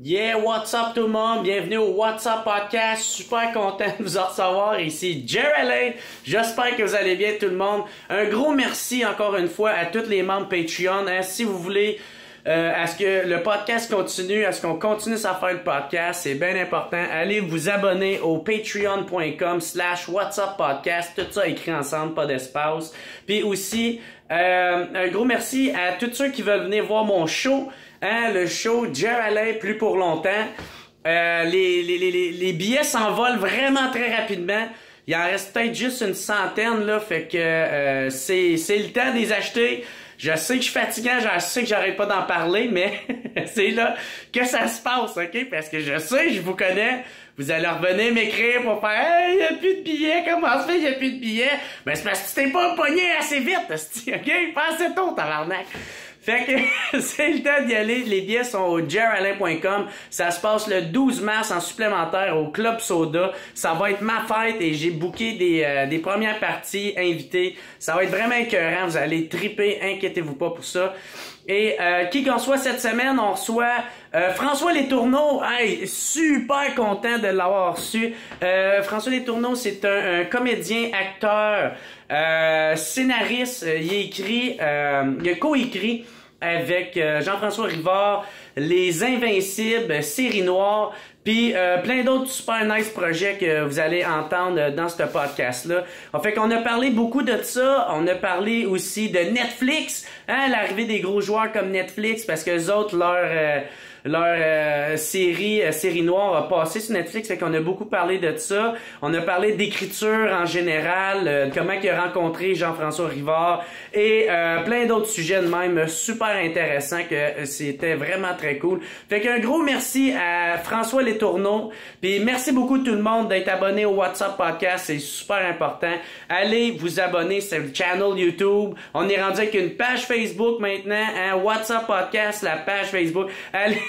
Yeah, what's up tout le monde? Bienvenue au What's Up Podcast. Super content de vous en recevoir. Ici Jerry Lane. J'espère que vous allez bien tout le monde. Un gros merci encore une fois à tous les membres Patreon. Si vous voulez à ce que le podcast continue, à ce qu'on continue à faire le podcast, c'est bien important. Allez vous abonner au patreon.com/whatsuppodcast. Tout ça écrit ensemble, pas d'espace. Puis aussi, un gros merci à tous ceux qui veulent venir voir mon show. Le show Jerry Lane plus pour longtemps. Les billets s'envolent vraiment très rapidement. Il en reste peut-être juste une centaine, là. Fait que c'est le temps de les acheter. Je sais que je suis fatiguant, je sais que j'arrête pas d'en parler, mais c'est là que ça se passe, OK? Parce que je sais, je vous connais. Vous allez revenir m'écrire pour faire « Hey, y a plus de billets, comment ça fait, y a plus de billets? » Ben c'est parce que tu t'es pas pogné assez vite, OK? Pas assez tôt, tabarnak. Fait que c'est le temps d'y aller. Les billets sont au jeralain.com. Ça se passe le 12 mars en supplémentaire au Club Soda. Ça va être ma fête et j'ai booké des premières parties invitées. Ça va être vraiment écœurant. Vous allez triper, inquiétez-vous pas pour ça. Et qui qu'on soit cette semaine, on reçoit François Letourneau. Hey, super content de l'avoir reçu. François Letourneau, c'est un comédien, acteur, scénariste. Il a co-écrit avec Jean-François Rivard Les Invincibles, Série Noire, puis plein d'autres super nice projets que vous allez entendre dans ce podcast-là. En fait qu'on a parlé beaucoup de ça. On a parlé aussi de Netflix, l'arrivée des gros joueurs comme Netflix, parce que les autres, leur série noire a passé sur Netflix, fait qu'on a beaucoup parlé de ça. On a parlé d'écriture en général, comment il a rencontré Jean-François Rivard et plein d'autres sujets de même super intéressants que c'était vraiment très cool. Fait qu'un gros merci à François Letourneau, puis merci beaucoup tout le monde d'être abonné au WhatsApp Podcast, c'est super important. Allez vous abonner sur le channel YouTube. On est rendu avec une page Facebook maintenant, WhatsApp Podcast, la page Facebook. Allez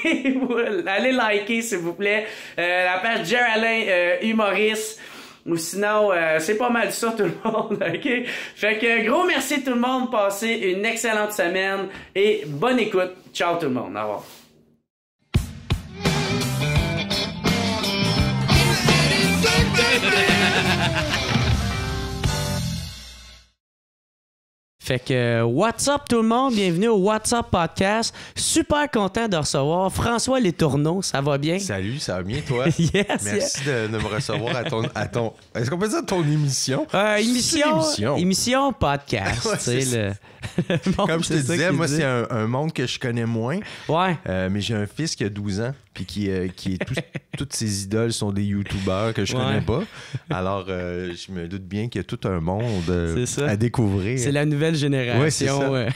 liker s'il vous plaît la page Jerry Alain humoriste, ou sinon c'est pas mal ça tout le monde, ok? Fait que gros merci tout le monde, passez une excellente semaine et bonne écoute. Ciao tout le monde, au revoir. Fait que, what's up tout le monde? Bienvenue au What's Up Podcast. Super content de recevoir François Letourneau. Ça va bien? Salut, ça va bien toi? Yes, merci de me recevoir à ton est-ce qu'on peut dire ton émission? Émission podcast. Ouais, tu sais, comme je te disais, moi c'est un monde que je connais moins. Ouais. Mais j'ai un fils qui a 12 ans puis qui est toutes ses idoles sont des youtubeurs que je connais pas. Alors je me doute bien qu'il y a tout un monde à découvrir. C'est la nouvelle génération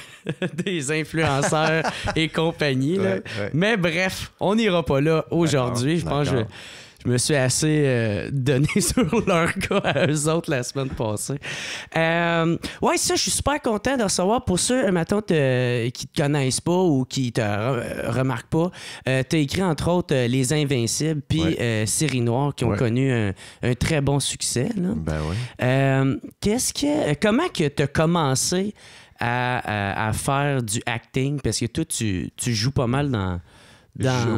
des influenceurs et compagnie. Là. Ouais. Mais bref, on n'ira pas là aujourd'hui. Je pense que je me suis assez donné sur leur cas à eux autres la semaine passée. Ouais, ça, je suis super content de recevoir. Pour ceux, mettons, qui te connaissent pas ou qui te remarquent pas, t'as écrit entre autres Les Invincibles puis Série Noire qui ont connu un très bon succès. Là. Ben oui. Comment que t'as commencé à faire du acting? Parce que toi, tu joues pas mal dans...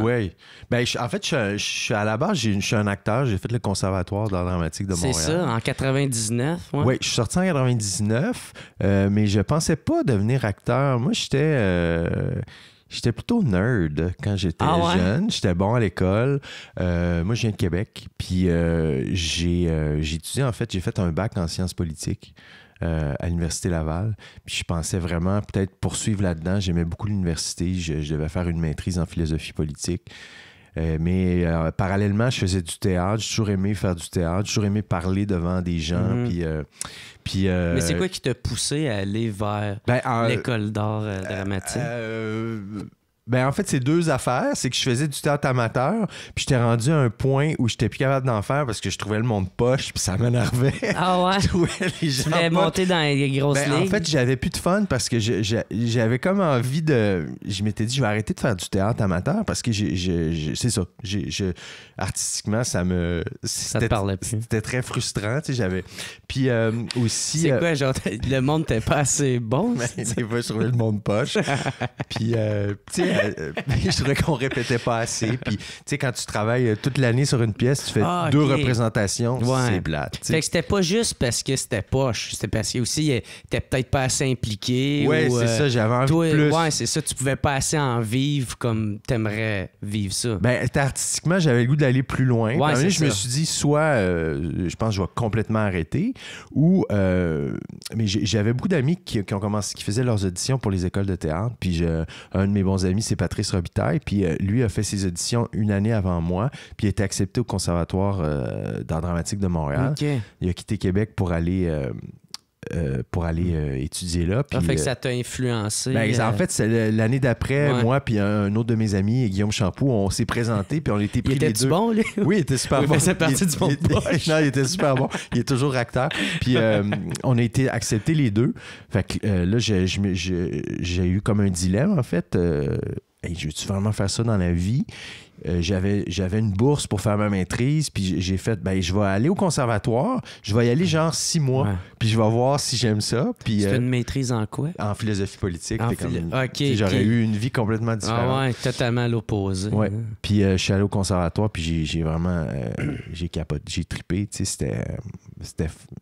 Oui. Ben, en fait, je suis à la base, je suis un acteur. J'ai fait le conservatoire d'art dramatique de Montréal. C'est ça, en 99. Oui, je suis sorti en 99, mais je pensais pas devenir acteur. Moi, j'étais plutôt nerd quand j'étais jeune. J'étais bon à l'école. Moi, je viens de Québec. Puis j'ai étudié, en fait, j'ai fait un bac en sciences politiques. À l'Université Laval. Puis je pensais vraiment peut-être poursuivre là-dedans. J'aimais beaucoup l'université. Je devais faire une maîtrise en philosophie politique. Mais parallèlement, je faisais du théâtre. J'ai toujours aimé faire du théâtre. J'ai toujours aimé parler devant des gens. Mais c'est quoi qui t'a poussé à aller vers l'école d'art dramatique? Ben en fait, c'est deux affaires. C'est que je faisais du théâtre amateur, puis j'étais rendu à un point où j'étais plus capable d'en faire parce que je trouvais le monde poche, puis ça m'énervait. Ah ouais? Je trouvais les gens tu voulais monter dans les grosses ligues? En fait, j'avais plus de fun parce que j'avais comme envie de... Je m'étais dit, je vais arrêter de faire du théâtre amateur parce que c'est ça. Artistiquement, ça te parlait plus. C'était très frustrant, tu sais, j'avais... Puis aussi... C'est quoi, genre, le monde n'était pas assez bon? Des fois, je trouvais le monde poche. Puis, tu sais... je trouvais qu'on répétait pas assez. Puis, tu sais, quand tu travailles toute l'année sur une pièce, tu fais 2 représentations, c'est plate. T'sais. Fait que c'était pas juste parce que c'était poche, c'était parce que aussi, t'étais peut-être pas assez impliqué. Ouais, c'est ça, j'avais envie de plus. Ouais, c'est ça, tu pouvais pas assez en vivre comme t'aimerais vivre ça. Ben, artistiquement, j'avais le goût d'aller plus loin. Ouais, je me suis dit, soit, je pense que je vais complètement arrêter, ou, mais j'avais beaucoup d'amis qui faisaient leurs auditions pour les écoles de théâtre. Puis un de mes bons amis, c'est Patrice Robitaille. Puis lui a fait ses auditions une année avant moi. Puis il a été accepté au Conservatoire d'art dramatique de Montréal. Okay. Il a quitté Québec pour aller étudier là. Puis, fait que ça t'a influencé. Ben, en fait, c'est l'année d'après, moi puis un autre de mes amis, Guillaume Champoux, on s'est présentés puis on était pris les deux. Il était bon, lui? Oui, il était super bon. C'est parti du bon Non, il était super bon. Il est toujours acteur. Puis on a été acceptés les deux. Fait que là, j'ai eu comme un dilemme, en fait. Hey, je veux-tu vraiment faire ça dans la vie? J'avais une bourse pour faire ma maîtrise, puis j'ai fait, je vais aller au conservatoire, je vais y aller genre 6 mois, puis je vais voir si j'aime ça. Puis, c'est une maîtrise en quoi? En philosophie politique. J'aurais eu une vie complètement différente. Ah ouais, totalement à l'opposé. Ouais. Puis je suis allé au conservatoire, puis j'ai vraiment, j'ai trippé, tu sais,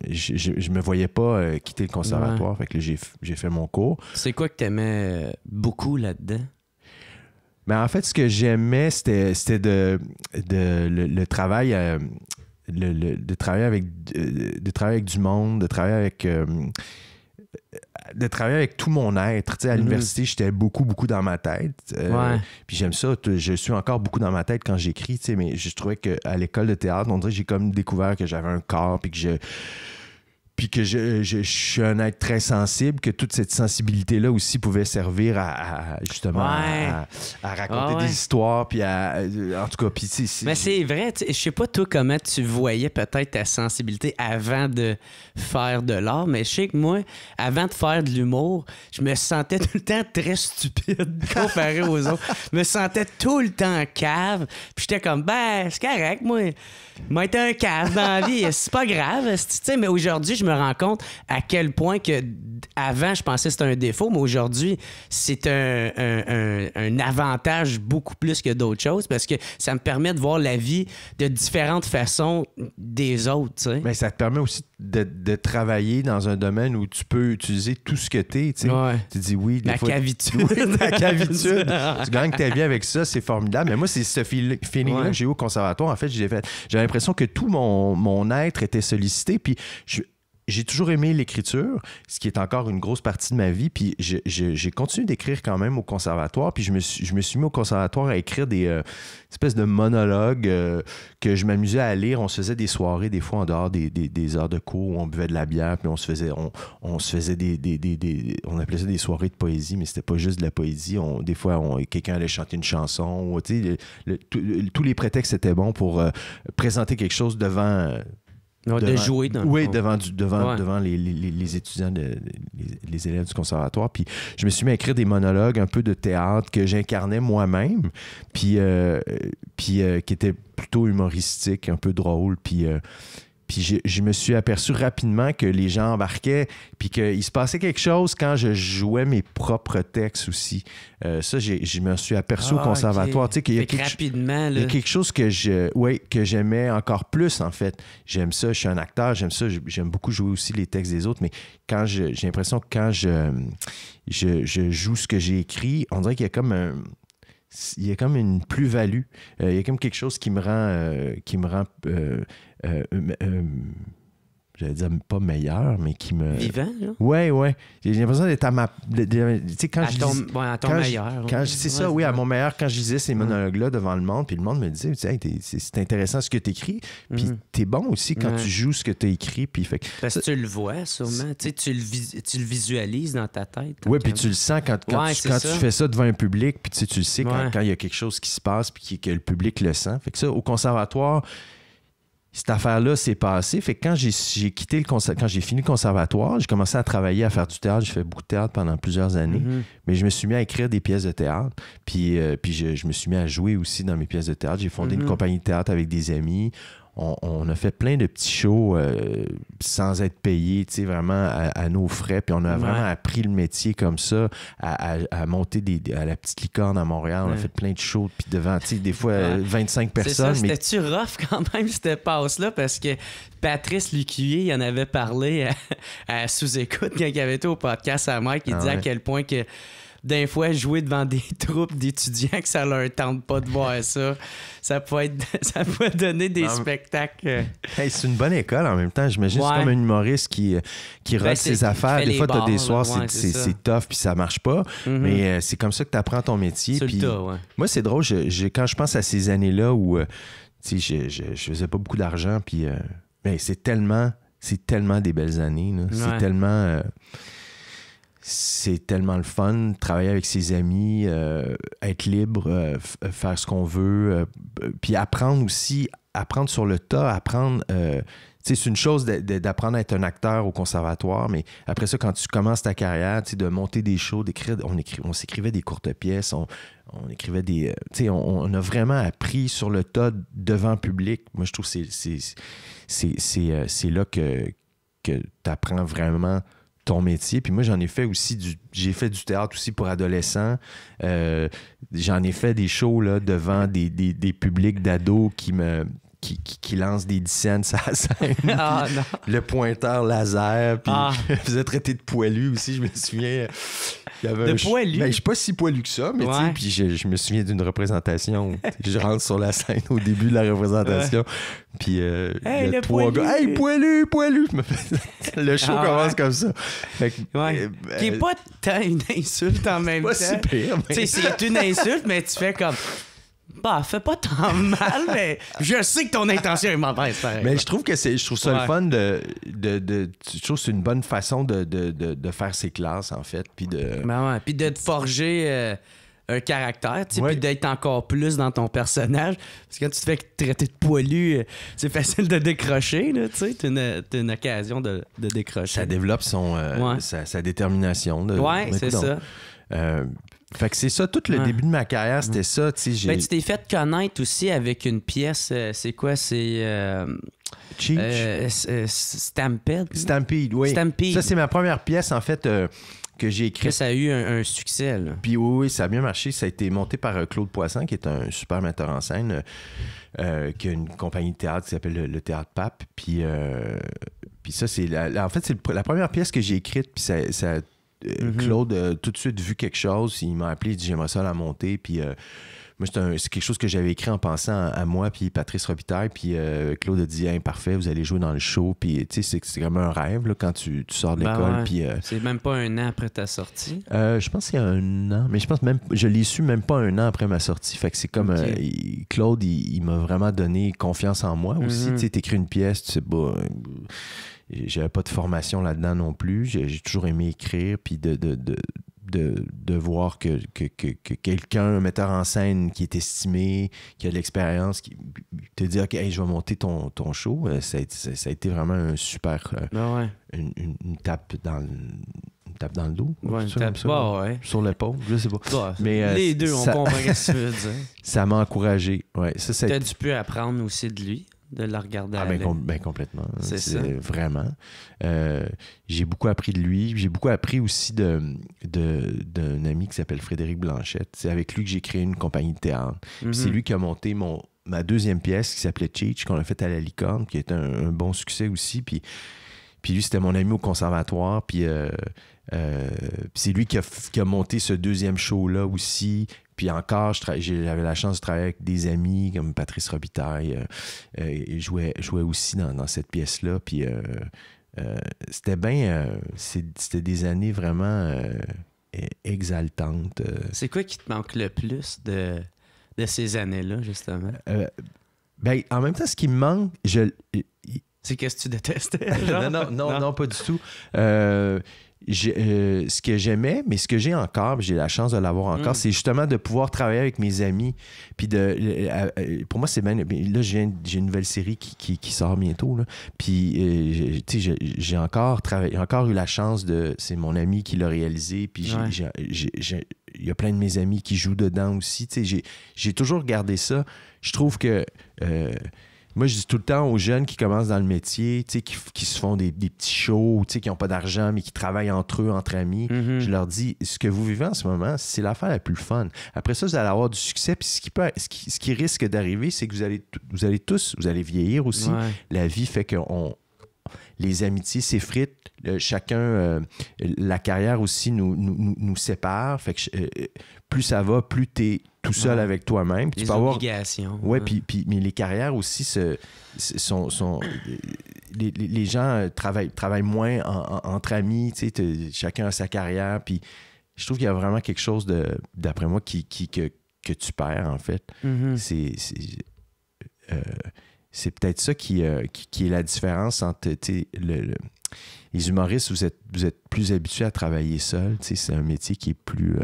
je me voyais pas quitter le conservatoire, fait que là, j'ai fait mon cours. C'est quoi que t'aimais beaucoup là-dedans? Mais en fait, ce que j'aimais, c'était le travail, de travailler avec du monde, de travailler avec tout mon être. Tu sais, à l'université, j'étais beaucoup dans ma tête. Puis j'aime ça. Je suis encore beaucoup dans ma tête quand j'écris, tu sais, mais je trouvais qu'à l'école de théâtre, on dirait que j'ai comme découvert que j'avais un corps, puis que je suis un être très sensible, que toute cette sensibilité-là aussi pouvait servir à raconter des histoires, puis en tout cas, puis Mais c'est vrai, je sais pas toi comment tu voyais peut-être ta sensibilité avant de faire de l'art, mais je sais que moi, avant de faire de l'humour, je me sentais tout le temps très stupide comparé aux autres. Je me sentais tout le temps cave, puis j'étais comme, c'est correct, moi être un cave dans la vie, c'est pas grave, tu sais, mais aujourd'hui, je me rends compte à quel point que avant, je pensais que c'était un défaut, mais aujourd'hui, c'est un avantage beaucoup plus que d'autres choses parce que ça me permet de voir la vie de différentes façons des autres, tu sais. Mais ça te permet aussi de travailler dans un domaine où tu peux utiliser tout ce que t'es, tu sais. Tu dis oui, des fois... cavitude. La cavitude. Tu gagnes ta vie avec ça, c'est formidable. Mais moi, c'est ce feeling-là que j'ai eu au conservatoire. En fait, j'avais l'impression que tout mon être était sollicité, puis j'ai toujours aimé l'écriture, ce qui est encore une grosse partie de ma vie, puis j'ai continué d'écrire quand même au conservatoire, puis je me suis mis au conservatoire à écrire des espèces de monologues que je m'amusais à lire. On se faisait des soirées, des fois en dehors des heures de cours, où on buvait de la bière, puis on se faisait on appelait ça des soirées de poésie, mais c'était pas juste de la poésie. Des fois, quelqu'un allait chanter une chanson, tu sais, tous les prétextes étaient bons pour présenter quelque chose devant... de jouer dans devant les étudiants, les élèves du conservatoire. Puis je me suis mis à écrire des monologues, un peu de théâtre que j'incarnais moi-même, puis qui étaient plutôt humoristiques, un peu drôles. Puis je me suis aperçu rapidement que les gens embarquaient, puis qu'il se passait quelque chose quand je jouais mes propres textes aussi. Ça, je me suis aperçu au conservatoire. Okay. Tu sais, rapidement, il y a quelque chose que j'aimais encore plus, en fait. J'aime ça, je suis un acteur, j'aime ça, j'aime beaucoup jouer aussi les textes des autres, mais quand j'ai l'impression que quand je joue ce que j'ai écrit, on dirait qu'il y a comme une plus-value. Il y a comme quelque chose qui me rend j'allais dire pas meilleur, mais qui me... Vivant, là? Ouais. J'ai l'impression d'être à ma... Tu sais, quand à ton meilleur. C'est ça, oui, à mon meilleur, quand je disais ces monologues-là devant le monde, puis le monde me disait, hey, c'est intéressant ce que tu écris, puis t'es bon aussi quand tu joues ce que tu as écrit, puis fait... Parce que tu le vois, sûrement. Tu le visualises dans ta tête. Oui, puis tu le sens quand tu fais ça devant un public, puis tu le sais quand il y a quelque chose qui se passe, puis que le public le sent. Fait que ça, au conservatoire... Cette affaire-là s'est passée. Fait que quand j'ai fini le conservatoire, j'ai commencé à travailler, à faire du théâtre. J'ai fait beaucoup de théâtre pendant plusieurs années. Mais je me suis mis à écrire des pièces de théâtre. Puis je me suis mis à jouer aussi dans mes pièces de théâtre. J'ai fondé une compagnie de théâtre avec des amis. on a fait plein de petits shows sans être payés, tu sais, vraiment à nos frais. Puis on a vraiment appris le métier comme ça, à monter à la Petite Licorne à Montréal. On a fait plein de shows, puis devant, tu sais, des fois 25 personnes. C'est ça, c'était-tu rough quand même, cette passe-là? Parce que Patrice Lucuyer, il en avait parlé à Sous-Écoute quand il avait été au podcast à Mike. Il disait à quel point que d'un fois, jouer devant des troupes d'étudiants que ça leur tente pas de voir ça, ça peut donner des spectacles. Hey, c'est une bonne école en même temps. J'imagine c'est comme un humoriste qui rate ses affaires. Des fois, tu as des soirs, c'est tough puis ça marche pas. Mais c'est comme ça que tu apprends ton métier. Puis, moi, c'est drôle. Quand je pense à ces années-là où je faisais pas beaucoup d'argent, puis c'est tellement des belles années. Là. C'est tellement le fun, travailler avec ses amis, être libre, faire ce qu'on veut, puis apprendre sur le tas, apprendre... c'est une chose d'apprendre à être un acteur au conservatoire, mais après ça, quand tu commences ta carrière, de monter des shows, on s'écrivait des courtes pièces, on écrivait des... on a vraiment appris sur le tas devant le public. Moi, je trouve que c'est là que tu apprends vraiment ton métier. Puis moi, j'en ai fait aussi j'ai fait du théâtre aussi pour adolescents. J'en ai fait des shows là, devant des publics d'ados qui lancent des 10 cents sur la scène. Le pointeur laser. Puis je me faisais traiter de poilu aussi, je me souviens. Poilu? Je suis pas si poilu que ça, mais puis je me souviens d'une représentation. Je rentre sur la scène au début de la représentation. Puis le trois poilu. gars, « Hey, poilu! » Le show commence comme ça. Qui est pas tant une insulte en même temps. Pas si pire. C'est une insulte, mais tu fais comme... fait pas tant mal, mais je sais que ton intention est mauvaise. Mais je trouve ça le fun je trouve que c'est une bonne façon de faire ses classes, en fait. Puis puis de te forger un caractère, puis d'être encore plus dans ton personnage. Parce que quand tu te fais traiter de poilu, c'est facile de décrocher, tu sais. T'as une occasion de décrocher. Ça développe sa détermination. C'est ça. Fait que c'est ça, tout le début de ma carrière, c'était ça. Tu t'es fait connaître aussi avec une pièce, c'est quoi? C'est... Stampede. Stampede, oui. Stampede. Ça, c'est ma première pièce, en fait, que j'ai écrite. Ça a eu un succès, là. Puis oui, ça a bien marché. Ça a été monté par Claude Poisson, qui est un super metteur en scène, qui a une compagnie de théâtre qui s'appelle le Théâtre Pape. Puis ça, c'est... en fait, c'est la première pièce que j'ai écrite, puis ça Claude a tout de suite vu quelque chose, il m'a appelé, il dit j'aimerais ça la monter, puis moi c'est quelque chose que j'avais écrit en pensant à moi puis Patrice Robitaille, puis Claude a dit hey, parfait, vous allez jouer dans le show, puis tu sais c'est comme un rêve là, quand tu sors de l'école. Puis c'est même pas un an après ta sortie. Je pense qu'il y a un an, mais je l'ai su même pas un an après ma sortie, fait que c'est comme Claude il m'a vraiment donné confiance en moi aussi. Tu sais, t'écris une pièce, tu sais pas, j'avais pas de formation là-dedans non plus. J'ai toujours aimé écrire, puis de voir que quelqu'un, un metteur en scène qui est estimé, qui a de l'expérience, qui te dit « OK, hey, je vais monter ton show », ça a été vraiment un super... une tape dans le dos. Une tape sur l'épaule, je sais pas. Mais, les deux, on comprend ce que tu veux dire. Ça m'a encouragé. Ouais, t'as dû pu apprendre aussi de lui? De la regarder aller. Complètement. C'est ça. Vraiment. J'ai beaucoup appris de lui. J'ai beaucoup appris aussi d'un ami qui s'appelle Frédéric Blanchette. C'est avec lui que j'ai créé une compagnie de théâtre. Puis c'est lui qui a monté ma deuxième pièce qui s'appelait Cheech, qu'on a faite à la Licorne, qui est un bon succès aussi. Puis lui, c'était mon ami au conservatoire. Puis c'est lui qui a monté ce deuxième show-là aussi. Puis encore, j'avais la chance de travailler avec des amis comme Patrice Robitaille. Il jouait aussi dans cette pièce-là. Puis c'était c'était des années vraiment exaltantes. C'est quoi qui te manque le plus de ces années-là, justement? En même temps, ce qui me manque, c'est qu'est-ce que tu détestais? Non, pas du tout. Ce que j'aimais, mais ce que j'ai encore, j'ai la chance de l'avoir encore, c'est justement de pouvoir travailler avec mes amis. Puis pour moi, c'est bien. Là, j'ai une nouvelle série qui sort bientôt. Là. Puis, j'ai encore eu la chance c'est mon ami qui l'a réalisé. Puis, il y a plein de mes amis qui jouent dedans aussi. J'ai toujours gardé ça. Je trouve que moi, je dis tout le temps aux jeunes qui commencent dans le métier, qui se font des petits shows, qui n'ont pas d'argent, mais qui travaillent entre eux, entre amis, je leur dis, ce que vous vivez en ce moment, c'est l'affaire la plus fun. Après ça, vous allez avoir du succès, puis ce qui risque d'arriver, c'est que vous allez vieillir aussi. Ouais. La vie fait que les amitiés s'effritent, chacun, la carrière aussi nous sépare, fait que plus ça va, plus t'es tout seul avec toi-même. Les obligations. Mais les carrières aussi sont les gens travaillent moins entre amis, chacun a sa carrière, puis je trouve qu'il y a vraiment quelque chose d'après moi que tu perds, en fait. C'est peut-être ça qui est la différence entre les humoristes, vous êtes plus habitués à travailler seul. C'est un métier qui est plus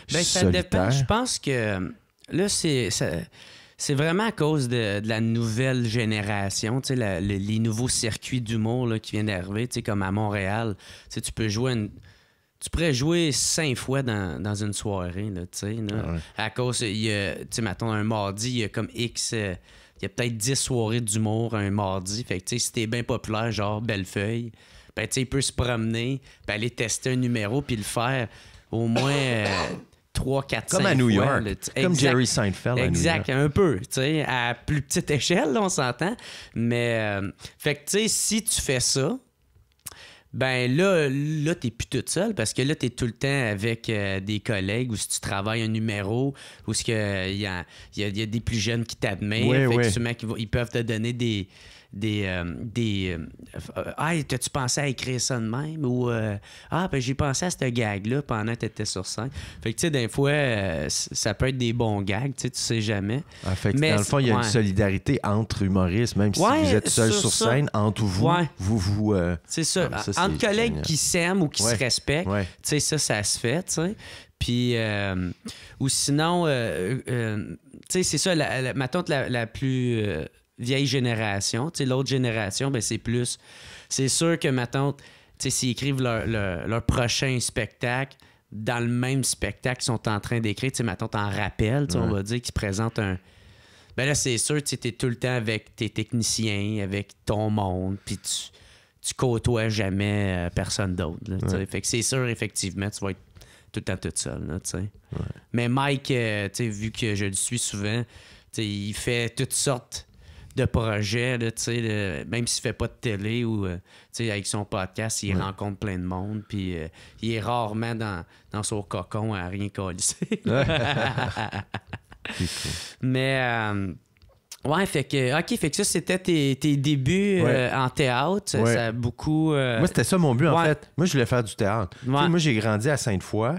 solitaire. Ça dépend. Je pense que là, c'est vraiment à cause de la nouvelle génération, les nouveaux circuits d'humour là, qui viennent d'arriver, comme à Montréal. Tu pourrais jouer 5 fois dans une soirée, là, ouais. À cause, mettons, un mardi, il y a comme X... il y a peut-être 10 soirées d'humour un mardi. Fait que, si t'es bien populaire, genre Bellefeuille, ben, il peut se promener, puis aller tester un numéro, puis le faire au moins 3, 4, 5 fois. Comme à New York. Là, comme Jerry Seinfeld à New York. Un peu. À plus petite échelle, là, on s'entend. Mais, fait que, si tu fais ça, ben là t'es plus toute seule parce que là, t'es tout le temps avec des collègues ou si tu travailles un numéro ou si il y a des plus jeunes qui t'admirent. Fait que souvent, ils peuvent te donner des hey, t'as-tu pensé à écrire ça de même? Ou ben j'ai pensé à cette gag-là pendant que t'étais sur scène. Fait que, tu sais, des fois, ça peut être des bons gags, tu sais jamais. Fait que, dans le fond, il y a une solidarité entre humoristes, même si vous êtes seul sur scène, entre vous, vous c'est ça. Entre collègues qui s'aiment ou qui se respectent, tu sais, ça se fait, tu sais. Puis, ou sinon, tu sais, c'est ça, ma tante la plus... vieille génération. Tu sais, l'autre génération, ben c'est plus... C'est sûr que, ma tante, tu sais, s'ils écrivent leur prochain spectacle, dans le même spectacle qu'ils sont en train d'écrire, tu sais, ma tante en rappelle, on va dire, qu'ils présentent un... Ben là, c'est sûr, tu sais, t'es tout le temps avec tes techniciens, avec ton monde, puis tu côtoies jamais personne d'autre. Là, fait que c'est sûr, effectivement, tu vas être tout le temps toute seule, là, tu sais. Mais Mike, tu sais, vu que je le suis souvent, tu sais, il fait toutes sortes de projets, là, même s'il fait pas de télé ou avec son podcast, il rencontre plein de monde, puis il est rarement dans son cocon à rien colisser. Mais fait que ça, c'était tes débuts en théâtre. Ça a beaucoup... Moi, c'était ça mon but, en fait. Moi, je voulais faire du théâtre. Moi, j'ai grandi à Sainte-Foy.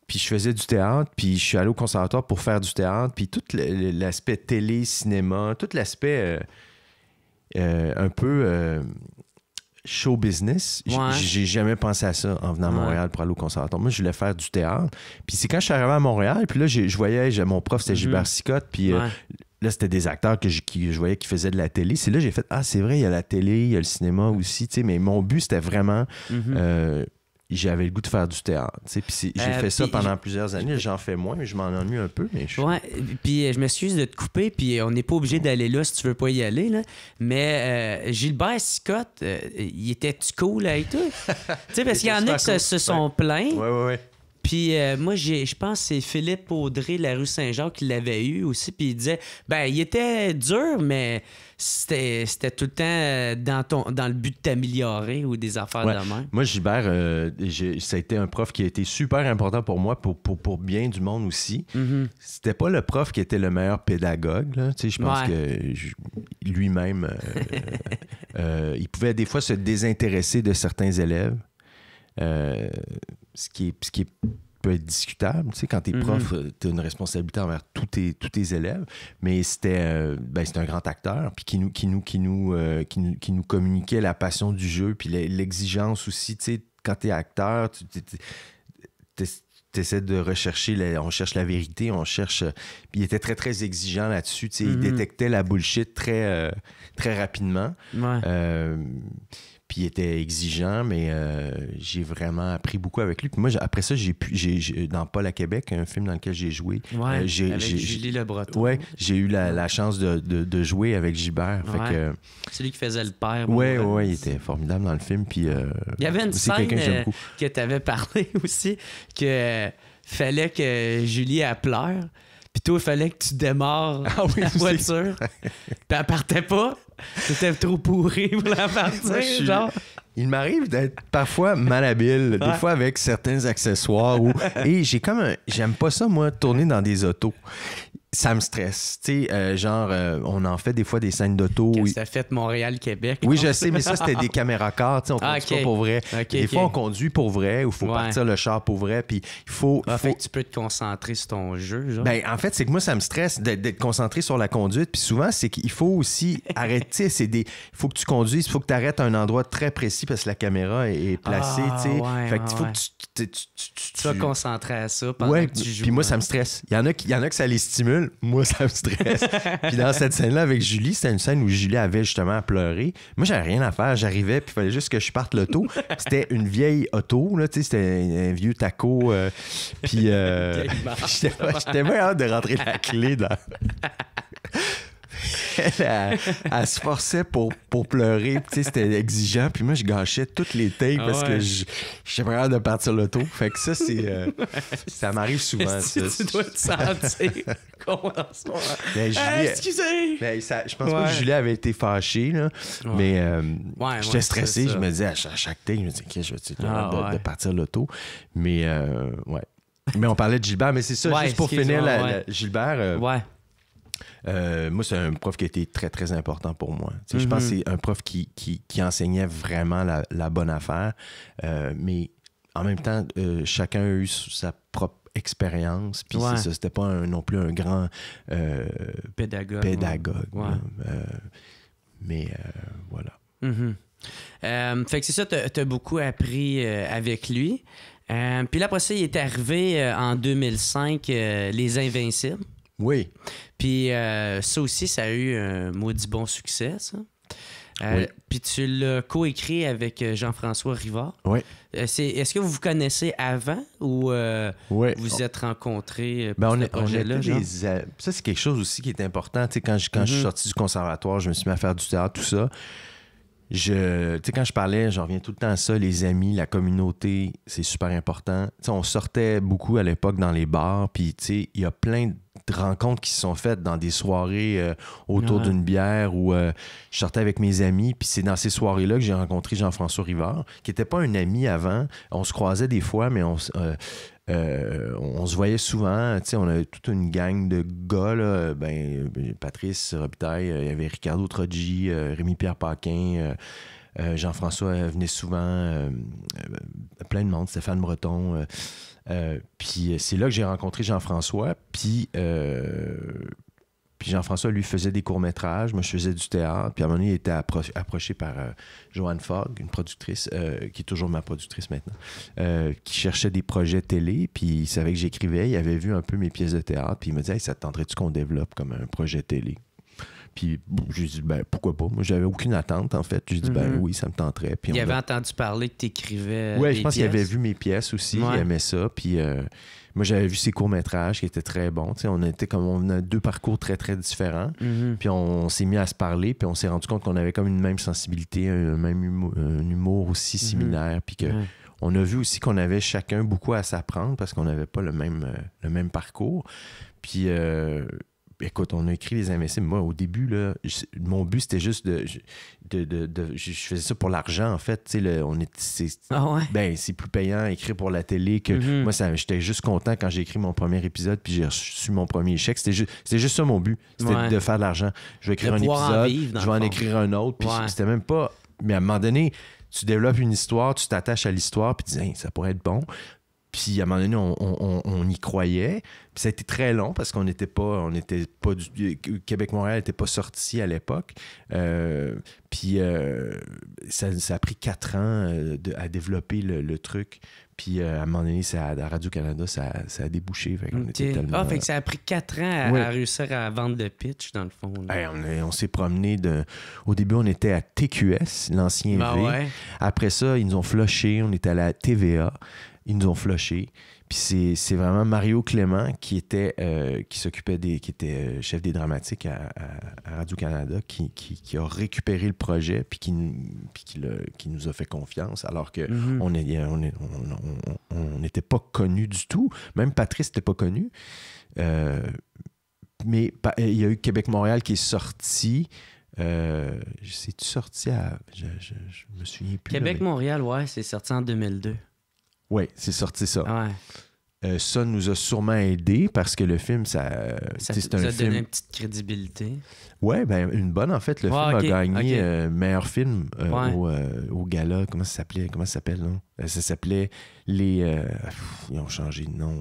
Puis je faisais du théâtre, puis je suis allé au conservatoire pour faire du théâtre, puis tout l'aspect télé, cinéma, tout l'aspect un peu show business, j'ai jamais pensé à ça en venant à Montréal pour aller au conservatoire. Moi, je voulais faire du théâtre. Puis c'est quand je suis arrivé à Montréal, puis là, je voyais, mon prof, c'était Gilbert Sicotte, puis là, c'était des acteurs que je voyais qui faisaient de la télé. C'est là que j'ai fait, c'est vrai, il y a la télé, il y a le cinéma aussi, tu sais, mais mon but, c'était vraiment... j'avais le goût de faire du théâtre. Puis j'ai fait ça pendant plusieurs années. J'en fais moins, mais je m'en ennuie un peu. Mais puis je m'excuse de te couper, puis on n'est pas obligé d'aller là si tu veux pas y aller. Là. Mais Gilbert Sicotte, il était-tu cool avec toi? Parce qu'il y en a qui se sont plaints. Oui. Puis moi, je pense que c'est Philippe Audrey, la rue Saint-Jacques, qui l'avait eu aussi. Puis il disait, il était dur, mais c'était tout le temps dans le but de t'améliorer ou des affaires de même. Moi, Gilbert, ça a été un prof qui a été super important pour moi, pour bien du monde aussi. C'était pas le prof qui était le meilleur pédagogue. Je pense que lui-même, il pouvait des fois se désintéresser de certains élèves. Ce qui peut être discutable, quand t'es prof, t'as une responsabilité envers tous tes élèves, mais c'était un grand acteur, puis qui nous communiquait la passion du jeu, puis l'exigence aussi, quand t'es acteur, t'essaies de rechercher, on cherche la vérité, puis il était très, très exigeant là-dessus, il détectait la bullshit très, très rapidement. Puis il était exigeant, mais j'ai vraiment appris beaucoup avec lui. Puis moi, après ça, j'ai dans Paul à Québec, un film dans lequel j'ai joué. Ouais, avec Julie Le Breton. Ouais, j'ai eu la chance de jouer avec Gilbert. Ouais. Fait que, c'est lui qui faisait le père. Ouais, il était formidable dans le film. Puis, il y avait une scène que tu avais parlé aussi, que fallait que Julie elle pleure. Puis toi, il fallait que tu démarres la voiture. Puis elle partait pas. C'était trop pourri pour la partir, genre. Il m'arrive d'être parfois malhabile, des fois avec certains accessoires. Et j'aime pas ça, moi, tourner dans des autos. Ça me stresse. Tu sais, on en fait des fois des scènes d'auto. Ça fait Montréal-Québec. Oui, je sais, mais ça, c'était des caméras cars. On conduit pas pour vrai. Des fois, on conduit pour vrai ou il faut partir le char pour vrai. Puis il faut. Fait que tu peux te concentrer sur ton jeu, genre. Ben, en fait, c'est que moi, ça me stresse d'être concentré sur la conduite. Puis souvent, c'est qu'il faut aussi arrêter. Il faut que tu conduises, il faut que tu arrêtes à un endroit très précis parce que la caméra est placée. Fait que il faut que tu sois concentré à ça pendant que tu joues. Puis moi, ça me stresse. Il y en a que ça les stimule. Moi, ça me stresse. Puis dans cette scène-là avec Julie, c'était une scène où Julie avait justement à pleurer. Moi, j'avais rien à faire. J'arrivais, puis il fallait juste que je parte l'auto. C'était une vieille auto, là, tu sais, c'était un vieux taco. Puis j'étais bien hâte de rentrer la clé dans... Elle se forçait pour pleurer. Tu sais, c'était exigeant. Puis moi, je gâchais toutes les tapes parce que j'étais pas hâte de partir l'auto. Fait que ça, ça m'arrive souvent. Tu dois te sentir con en ce moment. Julie, excusez! Je pense pas que Julie avait été fâchée, là, mais j'étais stressé. Je me disais à chaque tape, je me disais, OK, je vais de partir l'auto. Mais ouais. Mais on parlait de Gilbert, mais c'est ça, juste pour finir, Gilbert. Moi, c'est un prof qui a été très, très important pour moi. Je pense que c'est un prof qui enseignait vraiment la bonne affaire. Mais en même temps, chacun a eu sa propre expérience. Puis c'est ça, c'était pas non plus un grand pédagogue. Mais voilà. Fait que c'est ça, t'as beaucoup appris avec lui. Puis là, après ça, il est arrivé en 2005, Les Invincibles. Oui. Puis ça aussi, ça a eu un maudit bon succès, ça. Oui. Puis tu l'as coécrit avec Jean-François Rivard. Oui. Est-ce que vous vous connaissez avant ou vous êtes rencontrés pour ce projet-là? Ça, c'est quelque chose aussi qui est important. Tu sais, quand je suis sorti du conservatoire, je me suis mis à faire du théâtre, tout ça. Tu sais, quand je parlais, j'en reviens tout le temps à ça, les amis, la communauté, c'est super important. Tu sais, on sortait beaucoup à l'époque dans les bars, puis tu sais, il y a plein de rencontres qui se sont faites dans des soirées autour d'une bière où je sortais avec mes amis, puis c'est dans ces soirées-là que j'ai rencontré Jean-François Rivard, qui n'était pas un ami avant. On se croisait des fois, mais on se voyait souvent. Tu sais, on avait toute une gang de gars, là, Patrice Robitaille, il y avait Ricardo Troggi, Rémi-Pierre Paquin, Jean-François venait souvent, plein de monde, Stéphane Breton. Puis c'est là que j'ai rencontré Jean-François. Puis Jean-François, lui, faisait des courts-métrages. Moi, je faisais du théâtre. Puis à un moment donné, il était approché par Joanne Fogg, une productrice, qui est toujours ma productrice maintenant, qui cherchait des projets télé. Puis il savait que j'écrivais. Il avait vu un peu mes pièces de théâtre. Puis il me disait, hey, ça te tenterait-tu qu'on développe comme un projet télé? Puis j'ai dit, pourquoi pas? Moi, j'avais aucune attente, en fait. J'ai dit, oui, ça me tenterait. Puis il avait entendu parler que tu écrivais. Oui, je pense qu'il avait vu mes pièces aussi. Il aimait ça. Puis moi, j'avais vu ses courts-métrages qui étaient très bons. Tu sais, on a deux parcours très, très différents. Puis on s'est mis à se parler. Puis on s'est rendu compte qu'on avait comme une même sensibilité, un humour aussi similaire. Puis on a vu aussi qu'on avait chacun beaucoup à s'apprendre parce qu'on n'avait pas le même parcours. Puis écoute, on a écrit Les Invincibles. Moi, au début, là, mon but, c'était juste je faisais ça pour l'argent, en fait. Tu sais, c'est plus payant écrire pour la télé que... Moi, j'étais juste content quand j'ai écrit mon premier épisode puis j'ai reçu mon premier chèque. C'était juste ça, mon but. C'était de faire de l'argent. Je vais écrire un épisode, je vais en écrire un autre. Puis c'était même pas... Mais à un moment donné, tu développes une histoire, tu t'attaches à l'histoire puis tu dis, hey, ça pourrait être bon. Puis à un moment donné, on y croyait. Puis ça a été très long parce qu'on n'était pas du Québec-Montréal n'était pas sorti à l'époque. Puis ça a pris 4 ans à développer le truc. Puis à un moment donné, à Radio-Canada, ça a débouché. Fait qu'on était tellement... fait que ça a pris 4 ans à réussir à vendre le pitch, dans le fond. Hey, on s'est promené Au début, on était à TQS, l'ancien V. Ouais. Après ça, ils nous ont flushé. On était à la TVA. Ils nous ont flushé. Puis c'est vraiment Mario Clément qui était qui était chef des dramatiques à Radio-Canada qui a récupéré le projet puis qui nous a fait confiance alors que on n'était pas connus du tout. Même Patrice n'était pas connu. Mais il y a eu Québec-Montréal qui est sorti. C'est-tu sorti à... Je me souviens plus. Québec-Montréal, c'est sorti en 2002. Oui, c'est sorti ça. Ouais. Ça nous a sûrement aidé parce que le film, c'est un film... donné une petite crédibilité. Oui, ben une bonne en fait. Le film a gagné meilleur film au gala. Comment ça s'appelle, non? Ça s'appelait Ils ont changé de nom.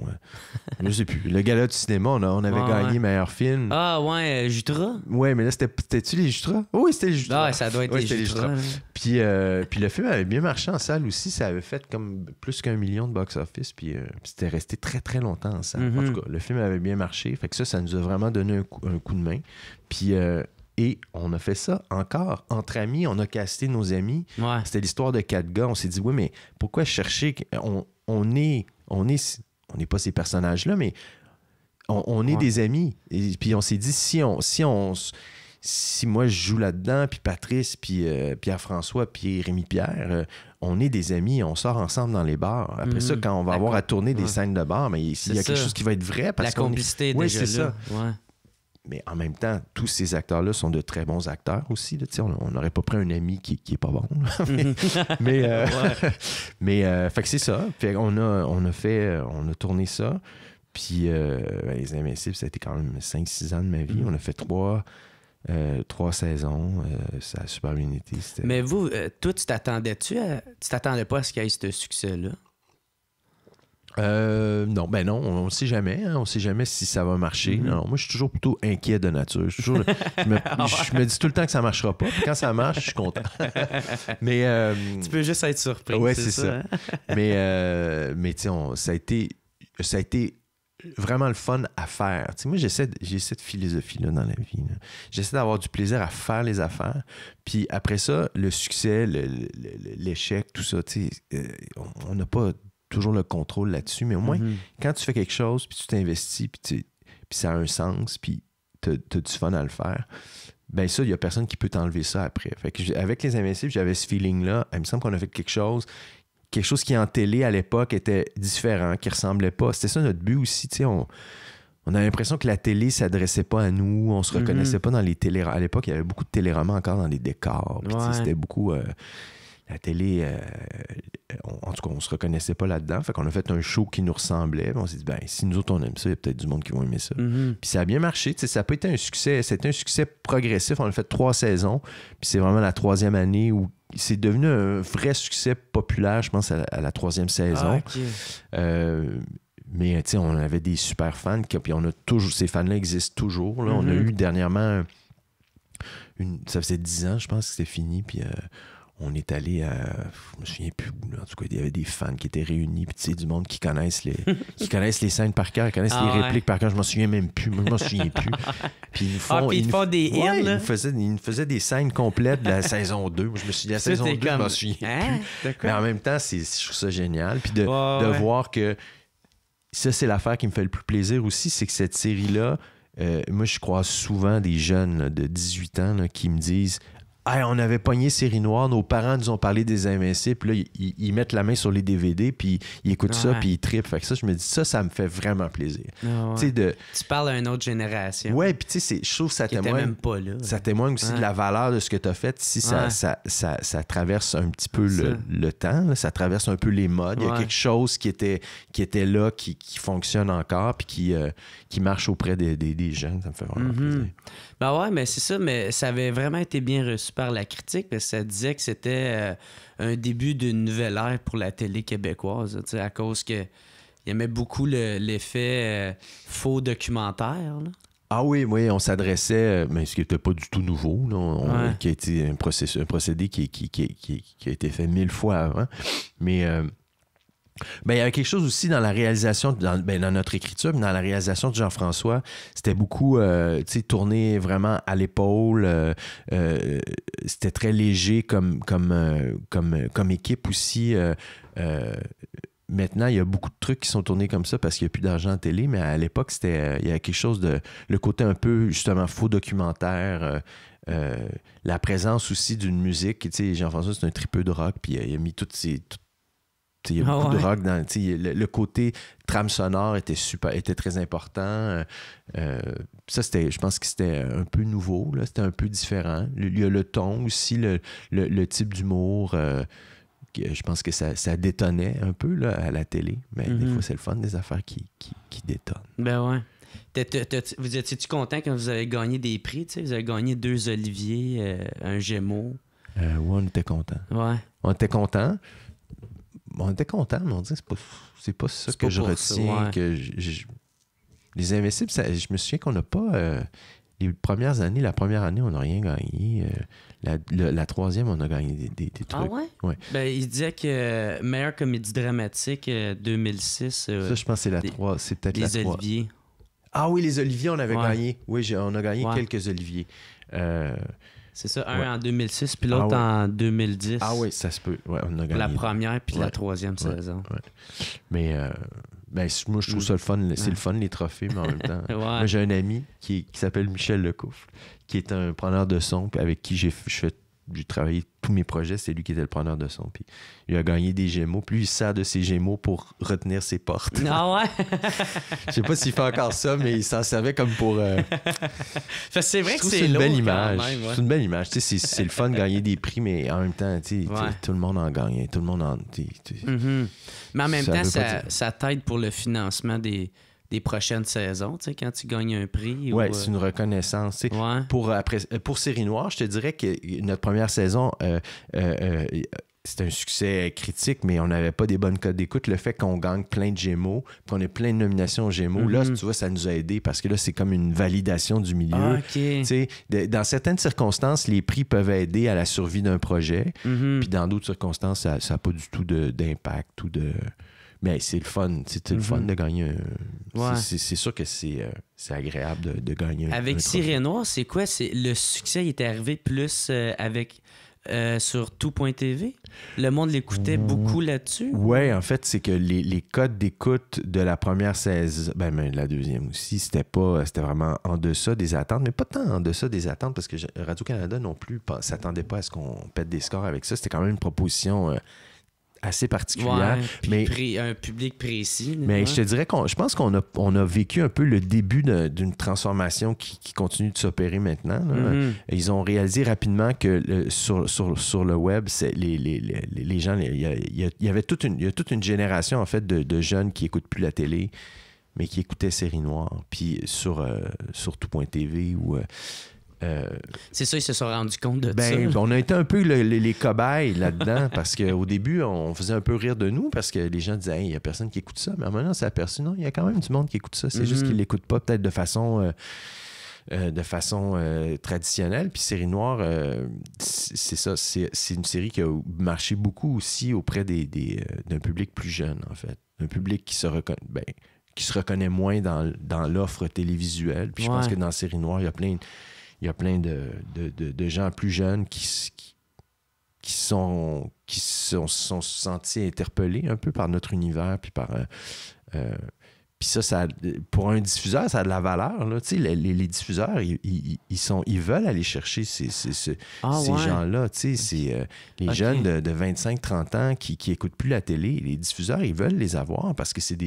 Je sais plus. Le gala du cinéma, on avait gagné meilleur film. Ah ouais, Jutra? Ouais, mais là, c'était-tu les Jutra? Oui, c'était les Jutra. Ah, ça doit être les Jutra. Puis le film avait bien marché en salle aussi. Ça avait fait comme plus qu'1 million de box-office. Puis c'était resté très, très longtemps en salle. En tout cas, le film avait bien marché. Fait que ça nous a vraiment donné un coup de main. Puis... et on a fait ça encore entre amis, on a casté nos amis. Ouais. C'était l'histoire de 4 gars. On s'est dit, oui, mais pourquoi chercher... On n'est pas ces personnages-là, mais on est des amis. Et puis on s'est dit, si moi je joue là-dedans, puis Patrice, puis Pierre-François, puis Rémi-Pierre, on est des amis, on sort ensemble dans les bars. Après ça, quand on va avoir à tourner des scènes de bar, mais il y a quelque chose qui va être vrai. Parce la complicité déjà là. Ouais. Mais en même temps, tous ces acteurs-là sont de très bons acteurs aussi. Là, on n'aurait pas pris un ami qui est pas bon. Fait que c'est ça. Fait on a tourné ça. Puis Les Invincibles, ça a été quand même 5-6 ans de ma vie. On a fait 3 saisons. Ça a super bien été. Mais vous, toi, tu t'attendais pas à ce qu'il y ait ce succès-là? Non, on ne sait jamais. On ne sait jamais si ça va marcher. Non, moi, je suis toujours plutôt inquiet de nature. Je me dis tout le temps que ça ne marchera pas. Puis quand ça marche, je suis content. Mais, tu peux juste être surpris. Oui, c'est ça. Hein? Mais tu sais, ça a été vraiment le fun à faire. Tu sais, moi, j'ai cette philosophie-là dans la vie. Là. J'essaie d'avoir du plaisir à faire les affaires. Puis après ça, le succès, l'échec, tout ça, tu sais, on n'a pas toujours le contrôle là-dessus, mais au moins, quand tu fais quelque chose, puis tu t'investis, puis ça a un sens, puis t'as du fun à le faire, ben ça, il n'y a personne qui peut t'enlever ça après. Fait que avec Les Invincibles, j'avais ce feeling-là. Il me semble qu'on a fait quelque chose qui en télé à l'époque était différent, qui ressemblait pas. C'était ça notre but aussi, tu sais, on a l'impression que la télé ne s'adressait pas à nous, on se reconnaissait pas dans les téléromans. À l'époque, il y avait beaucoup de téléromans encore dans les décors, puis c'était beaucoup... la télé, en tout cas, on se reconnaissait pas là-dedans. Fait qu'on a fait un show qui nous ressemblait. On s'est dit, si nous autres, on aime ça, il y a peut-être du monde qui va aimer ça. Puis ça a bien marché. Ça n'a pas été un succès. C'était un succès progressif. On a fait 3 saisons. Puis c'est vraiment la 3e année où c'est devenu un vrai succès populaire, je pense, à la 3e saison. Mais tu sais, on avait des super fans. Puis on a toujours... Ces fans-là existent toujours. Là. On a eu dernièrement... Ça faisait 10 ans, je pense, que c'était fini. Puis... on est allé à... Je me souviens plus où, là. En tout cas, il y avait des fans qui étaient réunis. Puis, tu sais, du monde qui connaissent les scènes par cœur, qui connaissent les répliques par cœur. Je m'en souviens même plus. Moi, je m'en souviens plus. Puis, ils font des hymnes, là. Ils nous faisaient des scènes complètes de la saison 2. Moi, je me suis dit, la saison 2, je m'en souviens plus. Mais en même temps, je trouve ça génial. Puis, de voir que ça, c'est l'affaire qui me fait le plus plaisir aussi, c'est que cette série-là, moi, je croise souvent des jeunes là, de 18 ans là, qui me disent... Hey, on avait pogné Série Noire, nos parents nous ont parlé des Invincibles, puis là, ils mettent la main sur les DVD, puis ils écoutent ça, puis ils trippent. Fait que ça, je me dis, ça me fait vraiment plaisir. Tu parles à une autre génération. Ouais, puis tu sais, je trouve que ça témoigne. Même pas là. Ça témoigne aussi de la valeur de ce que tu as fait. Si ça traverse un petit peu le temps, là, ça traverse un peu les modes. Il y a quelque chose qui était là, qui fonctionne encore, puis qui marche auprès des jeunes. Ça me fait vraiment plaisir. Ben ouais, mais c'est ça, mais ça avait vraiment été bien reçu par la critique, parce que ça disait que c'était un début d'une nouvelle ère pour la télé québécoise, à cause que il aimait beaucoup l'effet faux documentaire. Là. Ah oui, on s'adressait, mais ce qui n'était pas du tout nouveau, là, qui a été un procédé qui a été fait 1000 fois avant. Mais il y avait quelque chose aussi dans la réalisation, dans notre écriture, mais dans la réalisation de Jean-François, c'était beaucoup tourné vraiment à l'épaule. C'était très léger comme équipe aussi. Maintenant, il y a beaucoup de trucs qui sont tournés comme ça parce qu'il n'y a plus d'argent en télé, mais à l'époque, il y a quelque chose de... Le côté un peu, justement, faux documentaire, la présence aussi d'une musique. Tu sais, Jean-François, c'est un tripeux de rock, puis il a mis toutes ces... Il y a beaucoup de rock dans... Le côté trame sonore était très important. Ça, je pense que c'était un peu nouveau, là, c'était un peu différent. Il y a le ton aussi, le type d'humour... je pense que ça détonnait un peu là, à la télé. Mais des fois, c'est le fun des affaires qui détonnent. Ben ouais. Vous étiez-tu content quand vous avez gagné des prix? Vous avez gagné 2 Olivier, un Gémeaux. Oui, on était contents. Ouais. On était contents. Mais on dirait que c'est pas ça que je retiens. Que les Invincibles, je me souviens qu'on n'a pas... les premières années, la première année, on n'a rien gagné. La troisième, on a gagné des trucs. Ah ouais? Ouais. Ben, il disait que meilleure comédie dramatique 2006. Ça, je pense que c'est peut-être la 3. Les Oliviers. Ah oui, les Oliviers, on avait gagné. Oui, on a gagné quelques Oliviers. C'est ça, un en 2006 puis l'autre en 2010. Ah oui, ça se peut. Ouais, on a gagné. La première puis la troisième saison. Ouais. Mais moi, je trouve ça le fun. C'est le fun, les trophées, mais en même temps. Moi, j'ai un ami qui s'appelle Michel Lecoufle, qui est un preneur de son, puis avec qui j'ai travaillé tous mes projets. C'est lui qui était le preneur de son. Puis il a gagné des Gémeaux. Puis il sert de ses Gémeaux pour retenir ses portes. Ah ouais? Je sais pas s'il fait encore ça, mais il s'en servait comme pour... c'est vrai que c'est une lourd belle image. Même, ouais. C'est une belle image. C'est le fun de gagner des prix, mais en même temps, tout le monde en gagne. Tout le monde en... Mais en même temps, ça t'aide pour le financement des prochaines saisons, quand tu gagnes un prix. Oui, c'est une reconnaissance. Pour Série Noire, je te dirais que notre première saison, c'était un succès critique, mais on n'avait pas des bonnes cotes d'écoute. Le fait qu'on gagne plein de Gémeaux, qu'on ait plein de nominations aux Gémeaux, là, tu vois, ça nous a aidés parce que là, c'est comme une validation du milieu. Dans certaines circonstances, les prix peuvent aider à la survie d'un projet, puis dans d'autres circonstances, ça n'a pas du tout d'impact ou de... Mais c'est le fun. C'est le fun de gagner c'est sûr que c'est agréable de gagner avec Série Noire, c'est quoi? Le succès est arrivé plus sur tout.tv? Le monde l'écoutait beaucoup là-dessus? Oui, en fait, c'est que les codes d'écoute de la première saison, de la deuxième aussi, c'était vraiment en deçà des attentes, mais pas tant en deçà des attentes, parce que Radio-Canada non plus s'attendait pas à ce qu'on pète des scores avec ça. C'était quand même une proposition... assez particulière. Mais un public précis. Mais je te dirais je pense qu'on a vécu un peu le début d'une transformation qui continue de s'opérer maintenant. Ils ont réalisé rapidement que sur le web, les gens, il y a toute une génération en fait de jeunes qui n'écoutent plus la télé, mais qui écoutaient Série Noire. Puis sur tout.tv ou... c'est ça, ils se sont rendus compte de ça. On a été un peu les cobayes là-dedans parce qu'au début, on faisait un peu rire de nous parce que les gens disaient, il n'y a personne qui écoute ça. Mais maintenant, on s'est aperçu, non, il y a quand même du monde qui écoute ça. C'est juste qu'ils ne l'écoutent pas peut-être de façon traditionnelle. Puis Série Noire, c'est ça. C'est une série qui a marché beaucoup aussi auprès d'un public plus jeune, en fait. Un public qui se reconnaît moins dans l'offre télévisuelle. Puis je pense que dans Série Noire, il y a plein de gens plus jeunes qui se sont sentis interpellés un peu par notre univers, puis par... puis ça, pour un diffuseur, ça a de la valeur. Là. Les diffuseurs, ils veulent aller chercher ces gens-là. C'est les jeunes de 25-30 ans qui n'écoutent plus la télé. Les diffuseurs, ils veulent les avoir parce que c'est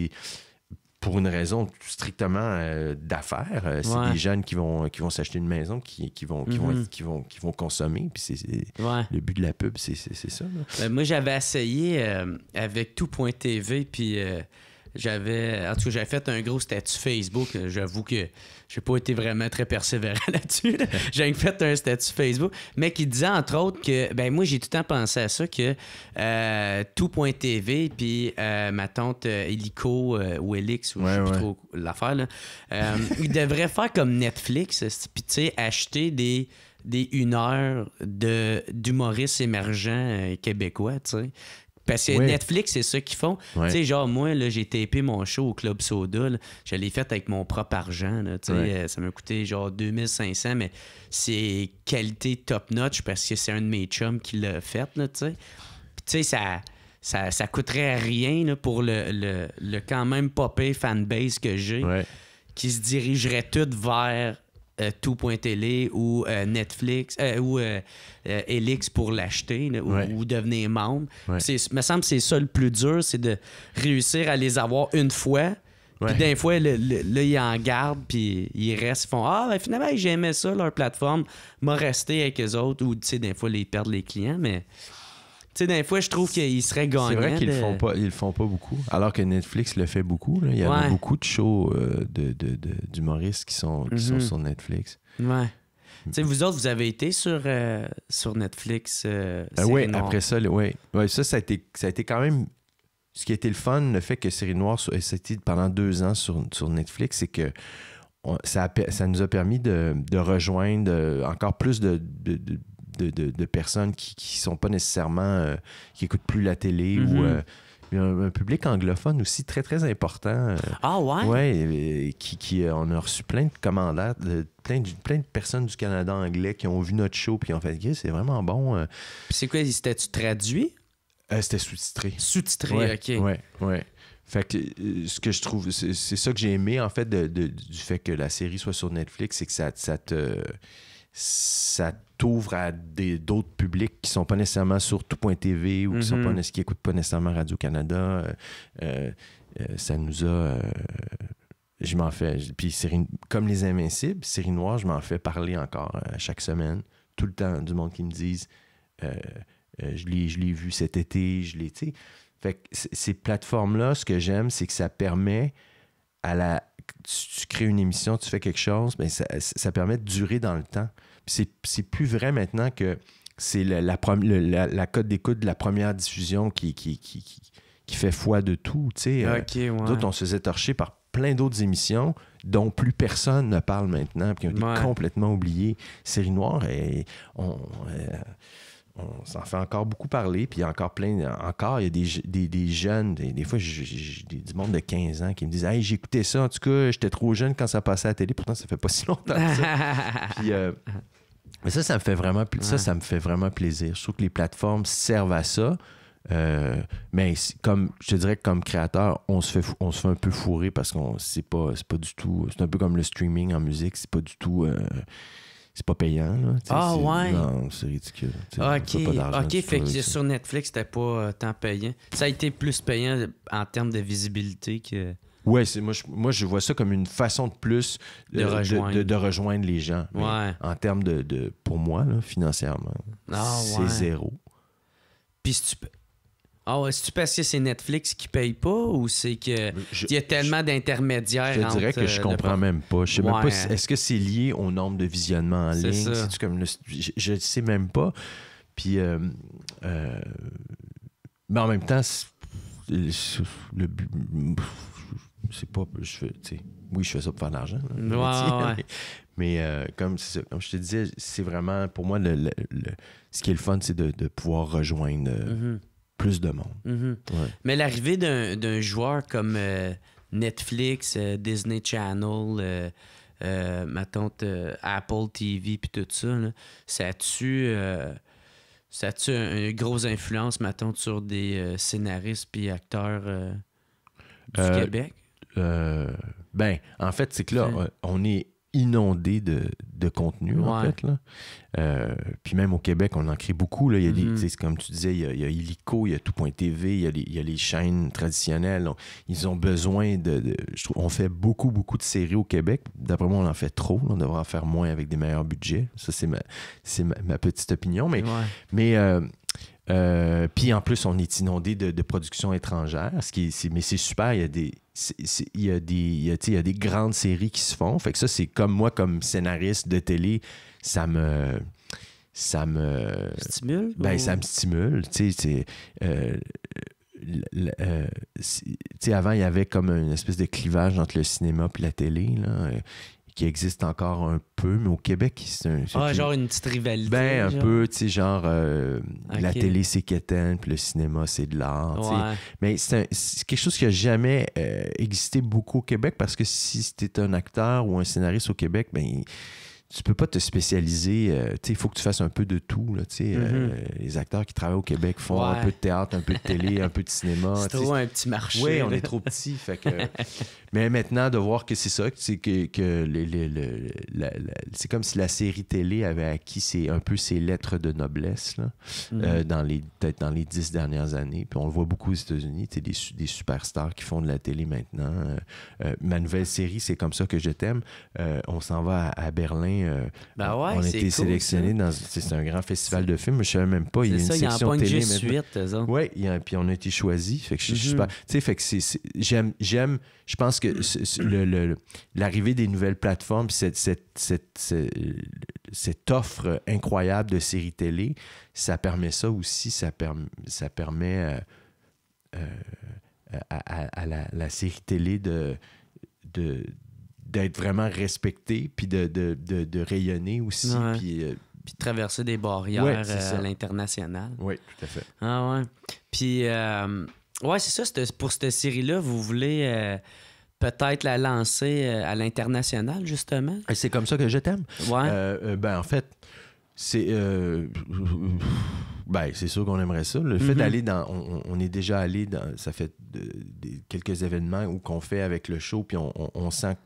pour une raison strictement d'affaires. C'est des jeunes qui vont s'acheter une maison, qui vont consommer. Puis le but de la pub, c'est ça. Moi, j'avais essayé avec tout.tv, puis j'avais fait un gros statut Facebook. J'avoue que j'ai pas été vraiment très persévérant là-dessus. Là. J'ai fait un statut Facebook, mais qui disait entre autres que, ben moi j'ai tout le temps pensé à ça, que tout.tv puis ma tante Illico ou Elix, ou je sais plus trop l'affaire, là, ils devraient faire comme Netflix, puis tu sais, acheter des 1 heure d'humoristes émergents québécois, tu sais. Parce que Netflix, c'est ça qu'ils font. Tu sais, genre, moi, là, j'ai tapé mon show au Club Soda. Là. Je l'ai fait avec mon propre argent. Là, ça m'a coûté genre 2500, mais c'est qualité top-notch parce que c'est un de mes chums qui l'a fait. Tu sais, ça coûterait rien là, pour le quand même popé fanbase que j'ai, qui se dirigerait tout vers tout.tv ou Netflix ou Elix pour l'acheter là, ou devenir membre. Me semble que c'est ça le plus dur, c'est de réussir à les avoir une fois. Puis d'un fois, là, ils en gardent, puis ils restent, ils font « Ah, ben, finalement, j'aimais ça, leur plateforme, m'a resté avec eux autres. » Ou, tu sais, des fois, ils perdent les clients, mais... Tu sais, des fois, je trouve qu'ils seraient gagnants. C'est vrai qu'ils le font pas beaucoup. Alors que Netflix le fait beaucoup. Là. Il y a beaucoup de shows d'humoristes qui sont sur Netflix. Ouais. Tu sais, vous autres, vous avez été sur Netflix. Oui, après ça, ça a été quand même... Ce qui a été le fun, le fait que Série Noire c'était pendant 2 ans sur Netflix, c'est que ça nous a permis de rejoindre encore plus de personnes qui sont pas nécessairement qui écoutent plus la télé ou un public anglophone aussi très très important. On a reçu plein de commentaires plein de personnes du Canada anglais qui ont vu notre show puis qui ont fait c'est vraiment bon. Puis c'est quoi, c'était-tu traduit? C'était sous-titré. Sous-titré, OK. Ouais. Fait que ce que je trouve, c'est ça que j'ai aimé en fait du fait que la série soit sur Netflix, c'est que ça t'ouvre à d'autres publics qui sont pas nécessairement sur tout.tv ou qui écoutent pas nécessairement Radio-Canada. Ça nous a... je m'en fais... Puis comme Les Invincibles, Série Noire, je m'en fais parler encore chaque semaine. Tout le temps, du monde qui me disent je l'ai vu cet été, je l'ai... T'sais. Fait que ces plateformes-là, ce que j'aime, c'est que ça permet tu crées une émission, tu fais quelque chose, bien, ça permet de durer dans le temps. Puis c'est plus vrai maintenant que c'est la cote d'écoute de la première diffusion qui fait foi de tout. Nous autres, on se faisait torcher par plein d'autres émissions dont plus personne ne parle maintenant, puis qui ont été complètement oubliées. Série Noire, et on s'en fait encore beaucoup parler, puis il y a encore il y a des jeunes, des fois j'ai du monde de 15 ans qui me disent « Hey, j'ai écouté ça, en tout cas, j'étais trop jeune quand ça passait à la télé, pourtant ça fait pas si longtemps que ça. » Puis, mais ça me fait vraiment ça me fait vraiment plaisir. Je trouve que les plateformes servent à ça, mais comme je te dirais que comme créateur, on se fait un peu fourrer parce qu'on c'est pas du tout, c'est un peu comme le streaming en musique, c'est pas du tout... c'est pas payant, là. Non, c'est ridicule. OK, fait que sur Netflix, c'était pas tant payant. Ça a été plus payant en termes de visibilité que... Ouais, moi, je vois ça comme une façon de plus de rejoindre les gens. En termes de pour moi, là, financièrement, c'est zéro. Puis c'est-tu parce que c'est Netflix qui paye pas ou c'est que il y a tellement d'intermédiaires? Je dirais que je comprends même pas. Je sais même pas est-ce que c'est lié au nombre de visionnements en ligne? C'est-tu comme je sais même pas. Puis mais en même temps, le but, c'est pas... je fais ça pour faire de l'argent. Mais comme je te disais, c'est vraiment, pour moi, ce qui est le fun, c'est de pouvoir rejoindre plus de monde. Mais l'arrivée d'un joueur comme Netflix, Disney Channel, ma tante Apple TV, puis tout ça, là, ça a-tu une grosse influence, ma tante, sur des scénaristes puis acteurs du Québec? Ben, en fait, c'est que là, on est inondé de contenu, en fait. Là. Puis même au Québec, on en crée beaucoup. Là. Il y a des, comme tu disais, il y a Illico, il y a tout.tv, il y a les chaînes traditionnelles. Ils ont besoin je trouve, on fait beaucoup de séries au Québec. D'après moi, on en fait trop. On devrait en faire moins avec des meilleurs budgets. Ça, c'est ma petite opinion. Mais Puis en plus, on est inondé de productions étrangères, mais c'est super. Il y a des grandes séries qui se font. Fait que ça, c'est comme moi, comme scénariste de télé, ça me stimule? Ça me stimule. Avant, il y avait comme une espèce de clivage entre le cinéma et la télé, là, qui existe encore un peu, mais au Québec, genre une petite rivalité. Un peu, tu sais, genre la Ok. télé, c'est quétaine, puis le cinéma, c'est de l'art. Ouais. Mais c'est quelque chose qui n'a jamais existé beaucoup au Québec, parce que si tu es un acteur ou un scénariste au Québec, tu peux pas te spécialiser. Il faut que tu fasses un peu de tout. Là, les acteurs qui travaillent au Québec font un peu de théâtre, un peu de télé, un peu de cinéma. C'est trop un petit marché. Oui, on là. est trop petit. Fait que... Mais maintenant, de voir que c'est ça, c'est que c'est comme si la série télé avait acquis un peu ses lettres de noblesse là, peut-être dans les 10 dernières années. Puis on le voit beaucoup aux États-Unis, des superstars qui font de la télé maintenant. Ma nouvelle série, c'est comme ça que je t'aime. On s'en va à Berlin. On a été cool, sélectionnés c'est un grand festival de films. Je ne savais même pas. Il y a une section télé maintenant. Oui, puis on a été choisis. Fait que je suis super. Tu sais, fait que j'aime. Je pense que l'arrivée des nouvelles plateformes, cette offre incroyable de séries télé, ça permet ça aussi. Ça permet à la série télé d'être vraiment respectée, puis de rayonner aussi. Ouais. Puis de traverser des barrières à l'international. Oui, tout à fait. Ah ouais. Puis, c'est ça, pour cette série-là, vous voulez peut-être la lancer à l'international, justement? C'est comme ça que je t'aime? Ouais. En fait, c'est sûr qu'on aimerait ça. Le fait d'aller on est déjà allé dans... Ça fait quelques événements où qu'on fait avec le show, puis on sent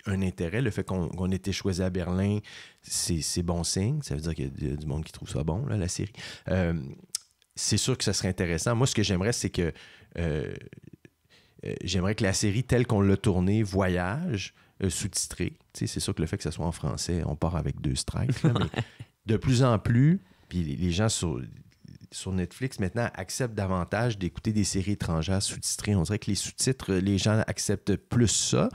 un intérêt. Le fait qu'on ait été choisi à Berlin, c'est bon signe. Ça veut dire qu'il y a du monde qui trouve ça bon, là, la série. C'est sûr que ça serait intéressant. Moi, ce que j'aimerais, c'est que j'aimerais que la série, telle qu'on l'a tournée, voyage, sous-titrée. C'est sûr que le fait que ça soit en français, on part avec 2 strikes. Là, mais de plus en plus, puis les gens sur Netflix, maintenant, acceptent davantage d'écouter des séries étrangères sous-titrées. On dirait que les sous-titres, les gens acceptent plus ça.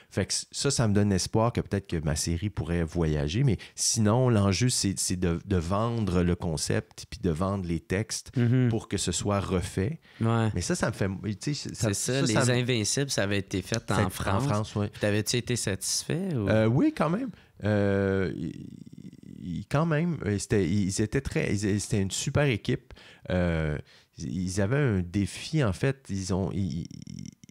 Fait que ça me donne espoir que peut-être que ma série pourrait voyager. Mais sinon, l'enjeu, c'est de vendre le concept puis de vendre les textes pour que ce soit refait. Ouais. Mais ça me fait... C'est ça, Les Invincibles, ça avait été fait en France. En France, oui. T'avais-tu été satisfait? Ou... Oui, quand même. Quand même. C'était une super équipe. Ils avaient un défi, en fait.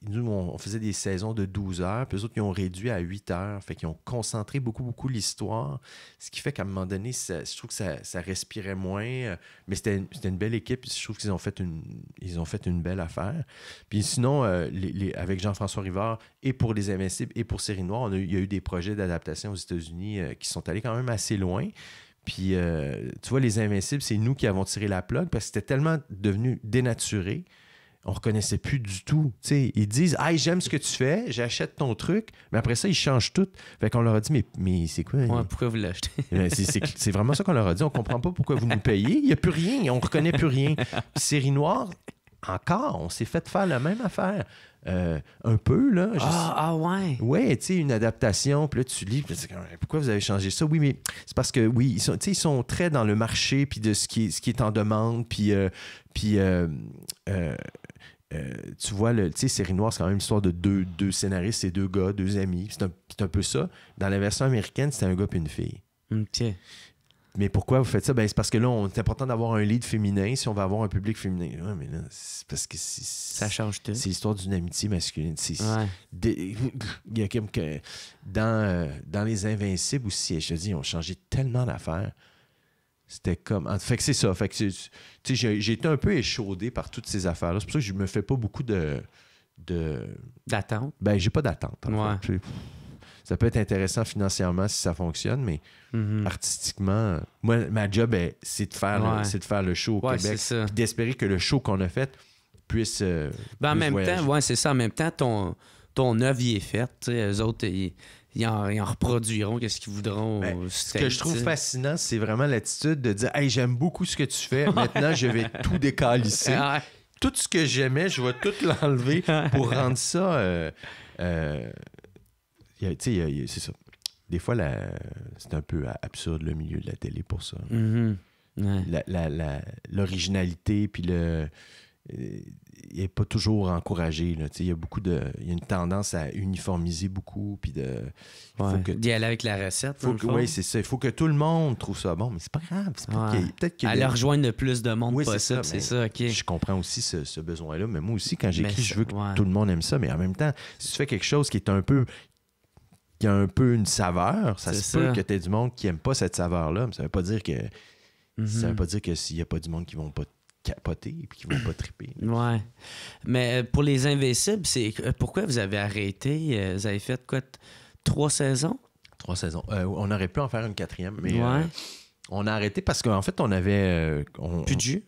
Nous, on faisait des saisons de 12 heures, puis eux autres, ils ont réduit à 8 heures. Fait qu'ils ont concentré beaucoup l'histoire, ce qui fait qu'à un moment donné, je trouve que ça respirait moins. Mais c'était une belle équipe. Je trouve qu'ils ont fait une belle affaire. Puis sinon, avec Jean-François Rivard, et pour Les Invincibles et pour Série Noire, il y a eu des projets d'adaptation aux États-Unis qui sont allés quand même assez loin. Puis, tu vois, Les Invincibles, c'est nous qui avons tiré la plug parce que c'était tellement devenu dénaturé. On reconnaissait plus du tout. T'sais, ils disent « Hey, j'aime ce que tu fais, j'achète ton truc. » Mais après ça, ils changent tout. Fait qu'on leur a dit « Mais c'est quoi? » Ouais, pourquoi vous l'achetez? C'est vraiment ça qu'on leur a dit. On comprend pas pourquoi vous nous payez. Il n'y a plus rien. On reconnaît plus rien. Puis Série Noire, encore, on s'est fait faire la même affaire. Un peu, là. Ouais. Ouais, tu sais, une adaptation. Puis là, tu lis. Puis tu dis, pourquoi vous avez changé ça? Oui, mais c'est parce que, oui, ils sont très dans le marché, puis de ce qui est en demande. Puis tu vois, tu sais, Série Noire, c'est quand même l'histoire de deux scénaristes, c'est 2 gars, 2 amis. C'est un peu ça. Dans la version américaine, c'était un gars puis une fille. OK. Mais pourquoi vous faites ça? C'est parce que là, c'est important d'avoir un lead féminin si on va avoir un public féminin. Ouais, mais là, c'est parce que ça change tout. C'est l'histoire d'une amitié masculine. Ouais. Il y a comme que dans Les Invincibles aussi, je te dis, ils ont changé tellement d'affaires. C'était comme... Fait que c'est ça. Fait que, tu sais, j'ai été un peu échaudé par toutes ces affaires-là. C'est pour ça que je me fais pas beaucoup d'attente? J'ai pas d'attente. En fait. Ça peut être intéressant financièrement si ça fonctionne, mais artistiquement, moi, ma job, c'est de faire le show au Québec, puis d'espérer que le show qu'on a fait puisse en même voyager. temps, c'est ça. En même temps, ton œuvre y est faite. Eux autres, ils ils en reproduiront qu'est-ce qu'ils voudront. Ce que je trouve fascinant, c'est vraiment l'attitude de dire « Hey, j'aime beaucoup ce que tu fais, maintenant je vais tout décalisser. Tout ce que j'aimais, je vais tout l'enlever pour rendre ça... c'est ça. Des fois, c'est un peu absurde le milieu de la télé pour ça. Mm-hmm. Ouais. L'originalité, puis il n'est pas toujours encouragé. Il y a une tendance à uniformiser beaucoup, puis d'y aller avec la recette. Oui, c'est ça. Il faut que tout le monde trouve ça bon, mais c'est pas grave. Peut-être aller rejoindre le plus de monde possible, c'est ça. Okay. Je comprends aussi ce besoin-là, mais moi aussi, quand j'écris, je veux que tout le monde aime ça, mais en même temps, si tu fais quelque chose qui a un peu une saveur, ça se peut que tu aies du monde qui n'aime pas cette saveur-là, mais ça veut pas dire que ça veut pas dire que s'il n'y a pas du monde qui vont pas capoter et qui vont pas triper. Ouais. Mais pour Les Invincibles, c'est pourquoi vous avez arrêté? Vous avez fait quoi? 3 saisons? 3 saisons. On aurait pu en faire une 4e, mais on a arrêté parce qu'en fait, on avait... Plus de jus?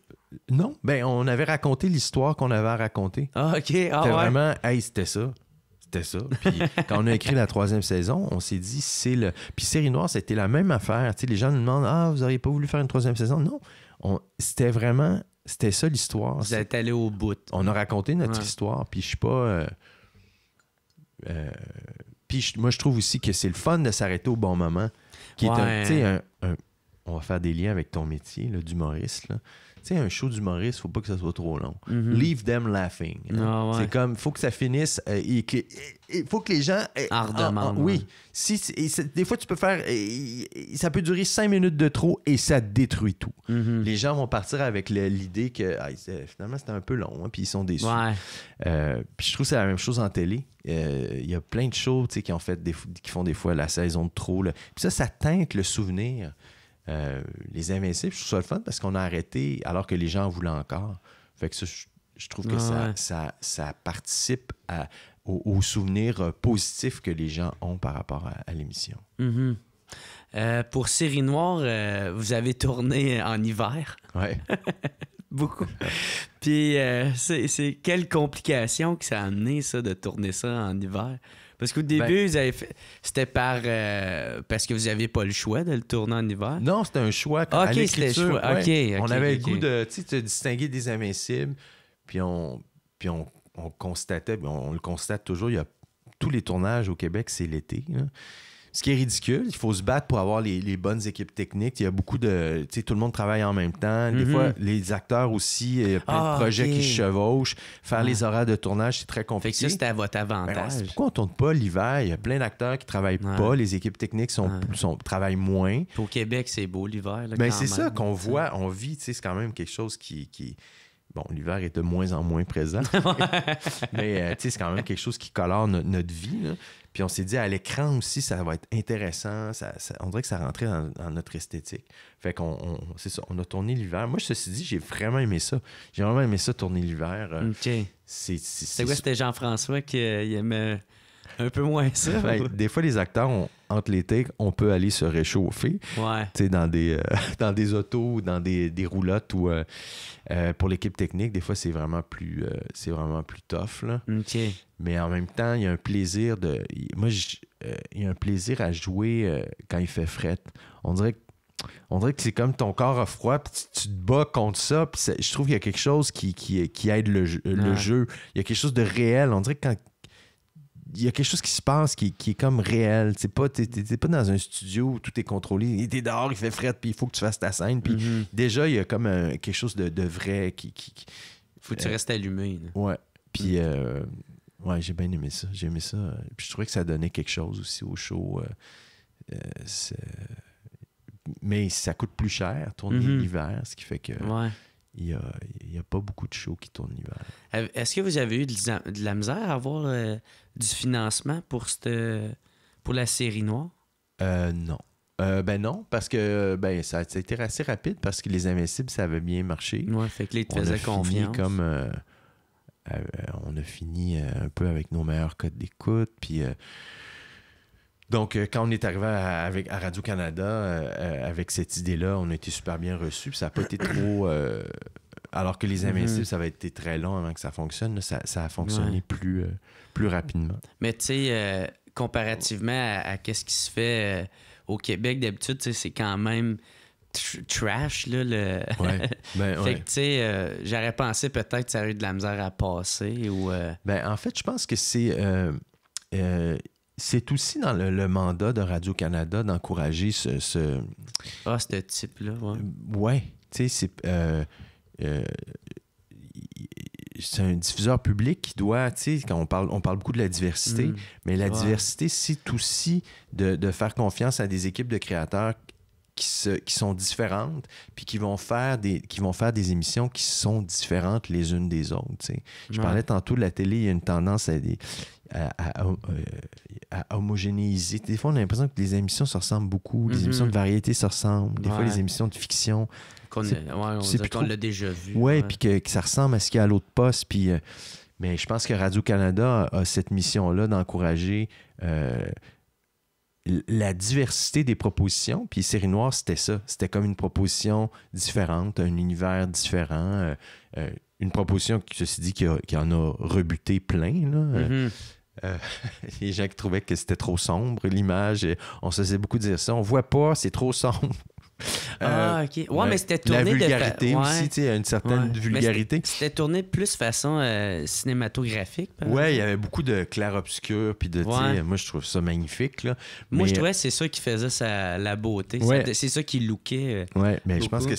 Non. On avait raconté l'histoire qu'on avait à raconter. Ah, OK. C'était vraiment... Hey, c'était ça. C'était ça. Puis quand on a écrit la 3e saison, on s'est dit, c'est le... Puis Série Noire, c'était la même affaire. Tu sais, les gens nous demandent, vous n'auriez pas voulu faire une 3e saison? Non. C'était vraiment... C'était ça l'histoire. Vous êtes allé au bout. On a raconté notre histoire, puis je suis pas... Puis moi, je trouve aussi que c'est le fun de s'arrêter au bon moment. Qui est on va faire des liens avec ton métier d'humoriste, là. Tu sais, un show d'humoriste, faut pas que ça soit trop long. Mm-hmm. Leave them laughing. C'est comme, faut que ça finisse. Il faut que les gens... en redemandent. Oui. Des fois, tu peux faire... ça peut durer 5 minutes de trop et ça détruit tout. Mm-hmm. Les gens vont partir avec l'idée que finalement, c'était un peu long, puis ils sont déçus. Puis je trouve que c'est la même chose en télé. Il y a plein de shows qui font des fois la saison de trop. Là. Puis ça teinte le souvenir. Les Invincibles, je trouve ça le fun parce qu'on a arrêté alors que les gens en voulaient encore. Fait que ça, je trouve que ça participe au souvenir positif que les gens ont par rapport à l'émission. Mm-hmm. Pour Série Noire, vous avez tourné en hiver. Oui. Beaucoup. Puis c'est quelle complication que ça a amené, ça, de tourner ça en hiver? Parce qu'au début, vous avez fait... c'était parce que vous n'aviez pas le choix de le tourner en hiver? Non, c'était un choix. À l'écriture, on avait le goût de distinguer des Invincibles, puis on constatait, on le constate toujours, il y a tous les tournages au Québec, c'est l'été. Là. Ce qui est ridicule, il faut se battre pour avoir les bonnes équipes techniques. Il y a beaucoup de... Tu sais, tout le monde travaille en même temps. Des fois, les acteurs aussi, il y a plein de projets qui se chevauchent. Faire les horaires de tournage, c'est très compliqué. Fait que ça, c'était à votre avantage. C'est pourquoi on ne tourne pas l'hiver? Il y a plein d'acteurs qui ne travaillent pas. Les équipes techniques travaillent moins. Au Québec, c'est beau l'hiver. C'est ça qu'on voit, on vit. Tu sais, c'est quand même quelque chose qui... Bon, l'hiver est de moins en moins présent. Mais tu sais, c'est quand même quelque chose qui colore notre vie, là. Puis on s'est dit, à l'écran aussi, ça va être intéressant. On dirait que ça rentrait dans notre esthétique. Fait c'est ça, on a tourné l'hiver. Moi, ceci dit, j'ai vraiment aimé ça. J'ai vraiment aimé ça, tourner l'hiver. OK. C'est quoi, c'était Jean-François qui aimait un peu moins ça? Des fois, les acteurs, entre les takes, on peut aller se réchauffer. Ouais. Tu sais, dans des autos ou dans des roulottes ou pour l'équipe technique, des fois, c'est vraiment plus tough, là. OK. Mais en même temps, il y a un plaisir il y a un plaisir à jouer quand il fait fret. On dirait que c'est comme ton corps a froid, puis tu te bats contre ça, puis je trouve qu'il y a quelque chose qui aide le jeu. Il y a quelque chose de réel. On dirait que quand il y a quelque chose qui se passe qui est comme réel. T'es pas dans un studio où tout est contrôlé. T'es dehors, il fait fret, puis il faut que tu fasses ta scène. Puis déjà, il y a comme quelque chose de vrai qui... Faut que tu restes allumé. Là. Ouais. Puis... j'ai bien aimé ça. J'ai aimé ça. Puis je trouvais que ça donnait quelque chose aussi au show. Mais ça coûte plus cher, tourner l'hiver, ce qui fait que il y a pas beaucoup de shows qui tournent l'hiver. Est-ce que vous avez eu de la misère à avoir du financement pour la Série Noire? Non. Non, parce que ça a été assez rapide parce que Les Invincibles, ça avait bien marché. Ouais, fait que là, ils te faisaient confiance. On a fini un peu avec nos meilleurs codes d'écoute. Puis, donc, quand on est arrivé à Radio-Canada, avec cette idée-là, on a été super bien reçus. Puis ça n'a pas été trop... alors que Les Invincibles, ça va été très long avant que ça fonctionne. Ça a fonctionné plus rapidement. Mais tu sais, comparativement à qu'est-ce qui se fait au Québec, d'habitude, c'est quand même trash, là. Ouais. Fait que, tu sais, j'aurais pensé peut-être que ça aurait eu de la misère à passer ou... En fait, je pense que c'est aussi dans le mandat de Radio-Canada d'encourager ce... Ah, ce type-là, ouais. Ouais, tu sais, c'est un diffuseur public qui doit, tu sais, quand on parle beaucoup de la diversité, mais la diversité, c'est aussi de faire confiance à des équipes de créateurs qui sont différentes, puis qui vont faire des émissions qui sont différentes les unes des autres. Tu sais. Je parlais tantôt de la télé, il y a une tendance à homogénéiser. Des fois, on a l'impression que les émissions se ressemblent beaucoup, les émissions de variété se ressemblent, des fois les émissions de fiction. On l'a déjà vu. Oui, puis que ça ressemble à ce qu'il y a à l'autre poste. Puis, mais je pense que Radio-Canada a cette mission-là d'encourager la diversité des propositions. Puis Série Noire, c'était ça. C'était comme une proposition différente, un univers différent. Une proposition, ceci dit, qui en a rebuté plein. Là. Les gens qui trouvaient que c'était trop sombre, l'image. On se faisait beaucoup dire ça. On voit pas, c'est trop sombre. OK. Ouais, mais c'était tourné la vulgarité aussi, tu sais, une certaine vulgarité. C'était tourné plus façon cinématographique. Ouais, il y avait beaucoup de clair-obscur, puis de, moi, je trouve ça magnifique, là. Moi, je trouvais que c'est ça qui faisait la beauté. Ouais. C'est ça qui lookait. Ouais, mais je pense que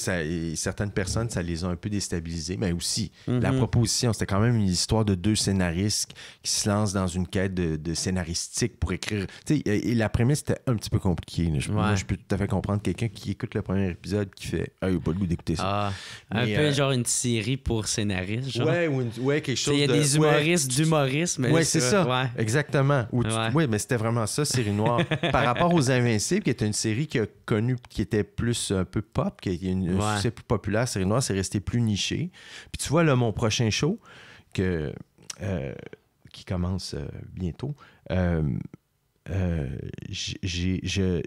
certaines personnes, ça les a un peu déstabilisées, mais aussi, la proposition, c'était quand même une histoire de deux scénaristes qui se lancent dans une quête de scénaristique pour écrire. Tu sais, et la prémisse était un petit peu compliquée. Moi, je peux tout à fait comprendre quelqu'un qui écoute le premier épisode qui fait « Ah, il n'a pas le goût d'écouter ça. » Un peu genre une série pour scénaristes. Genre. Ouais, quelque chose de... Il y a des humoristes d'humorisme. Oui, c'est ça. Ouais. Exactement. Oui, mais c'était vraiment ça, Série Noire. Par rapport aux Invincibles, qui était une série qui était plus un peu pop, qui a un succès plus populaire, Série Noire, c'est resté plus niché. Puis tu vois, là, mon prochain show, qui commence bientôt...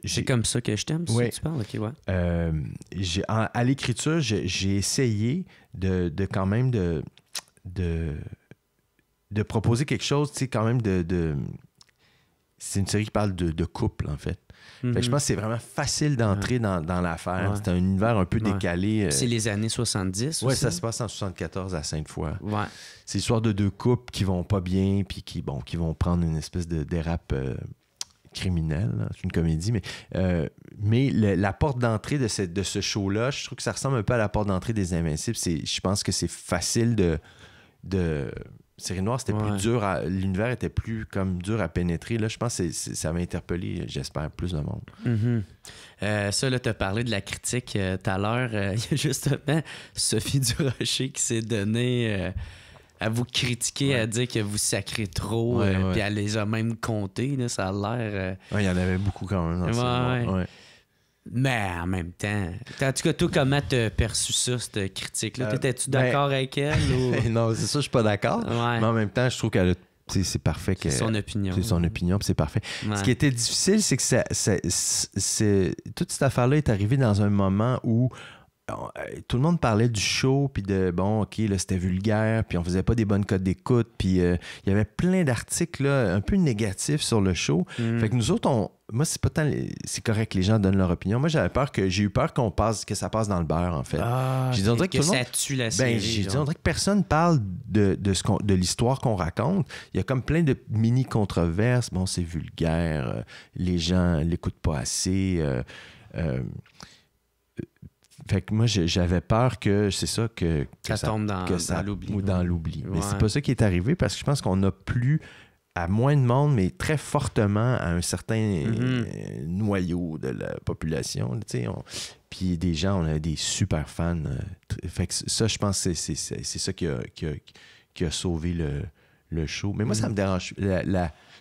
c'est comme ça que je t'aime, si tu parles. Okay, ouais. À l'écriture, j'ai essayé de quand même de proposer quelque chose, tu sais, quand même c'est une série qui parle de couple, en fait. Fait que je pense que c'est vraiment facile d'entrer dans l'affaire. Ouais. C'est un univers un peu décalé. C'est les années 70 Oui, ça se passe en 74 à Sainte-Foy. Ouais. C'est l'histoire de deux couples qui vont pas bien, puis qui vont prendre une espèce de dérape criminel, hein. C'est une comédie, mais la porte d'entrée de ce show-là, je trouve que ça ressemble un peu à la porte d'entrée des Invincibles. Je pense que c'est facile de... Série Noire, c'était plus dur l'univers était plus comme dur à pénétrer. Là, je pense que ça va interpeller, j'espère, plus de monde. Ça, là, tu as parlé de la critique tout à l'heure. Il y a justement Sophie Durocher qui s'est donnée... à vous critiquer, à dire que vous sacrez trop, puis elle les a même comptés, là, ça a l'air... il y en avait beaucoup quand même dans ça. Mais en même temps, en tout cas, toi, comment t'as perçu ça, cette critique-là? T'étais-tu d'accord avec elle? Ou... Non, c'est ça, je suis pas d'accord. Mais en même temps, je trouve qu'elle a... C'est parfait. C'est son opinion. C'est son opinion, puis c'est parfait. Ce qui était difficile, c'est que toute cette affaire-là est arrivée dans un moment où tout le monde parlait du show, puis de OK, là, c'était vulgaire, puis on faisait pas des bonnes cotes d'écoute, puis il y avait plein d'articles là, un peu négatifs sur le show. Fait que nous autres, moi, c'est pas tant. C'est correct que les gens donnent leur opinion. Moi, j'ai eu peur que ça passe dans le beurre, en fait. J'ai dit, on dirait que ça tue la série. J'ai dit, on dirait que personne parle de l'histoire qu'on raconte. Il y a comme plein de mini-controverses. Bon, c'est vulgaire, les gens l'écoutent pas assez. Fait que moi, j'avais peur que c'est ça, que ça tombe dans l'oubli. Ou dans l'oubli. Mais c'est pas ça qui est arrivé parce que je pense qu'on a plu à moins de monde, mais très fortement à un certain noyau de la population. Puis des gens, on a des super fans. Fait que ça, je pense que c'est ça qui a sauvé le show. Mais moi, ça me dérange.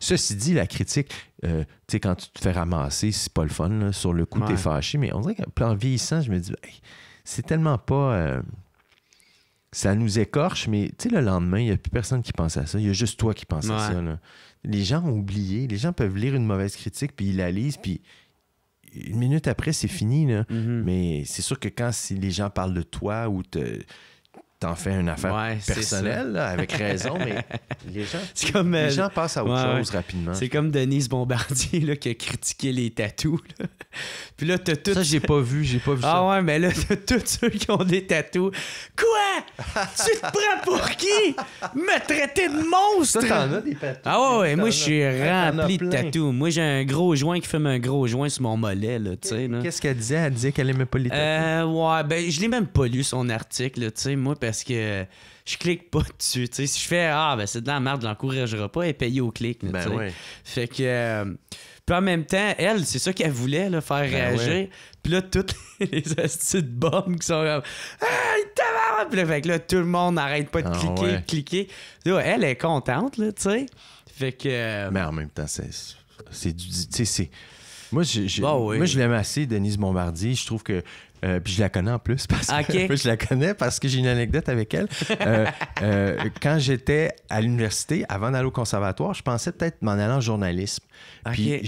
Ceci dit, la critique, tu sais, quand tu te fais ramasser, c'est pas le fun. Là. Sur le coup, t'es fâché. Mais on dirait qu'en vieillissant, je me dis, c'est tellement pas... ça nous écorche, mais tu sais, le lendemain, il n'y a plus personne qui pense à ça. Il y a juste toi qui penses à ça. Là. Les gens ont oublié. Les gens peuvent lire une mauvaise critique, puis ils la lisent, puis une minute après, c'est fini. Là. Mais c'est sûr que quand les gens parlent de toi ou t'en fais une affaire personnelle, là, avec raison, mais les gens passent à autre chose rapidement. C'est comme Denise Bombardier là, qui a critiqué les tatous. Là. Puis là, t'as tout... Ça, j'ai pas vu ça. Ah ouais, mais là, t'as tous ceux qui ont des tatous. Quoi? Tu te prends pour qui? Me traiter de monstre? Ça, t'en as des tatous. Ah ouais, moi, je suis rempli de tatous. Moi, j'ai un gros joint qui fume un gros joint sur mon mollet, là, tu sais. Qu'est-ce qu'elle disait? Elle disait qu'elle aimait pas les tatous. Ouais, ben, je l'ai même pas lu, son article, tu sais, moi, parce que je clique pas dessus, tu sais. Si je fais, ben, c'est de la merde, je l'encouragera pas, et payer au clic, tu sais. Ouais. Fait que... Puis en même temps, elle, c'est ça qu'elle voulait, là, faire réagir. Ouais. Puis là, toutes les astuces de bombes qui sont comme « Hey, tabarnak! » Puis là, fait que là, tout le monde n'arrête pas de cliquer. Là, elle est contente, là, tu sais. Fait que... Mais en même temps, c'est du... Tu sais, moi, je l'aime assez, Denise Bombardier. Je trouve que... puis je la connais en plus parce que je la connais parce que j'ai une anecdote avec elle. Quand j'étais à l'université, avant d'aller au conservatoire, je pensais peut-être m'en aller en journalisme. Puis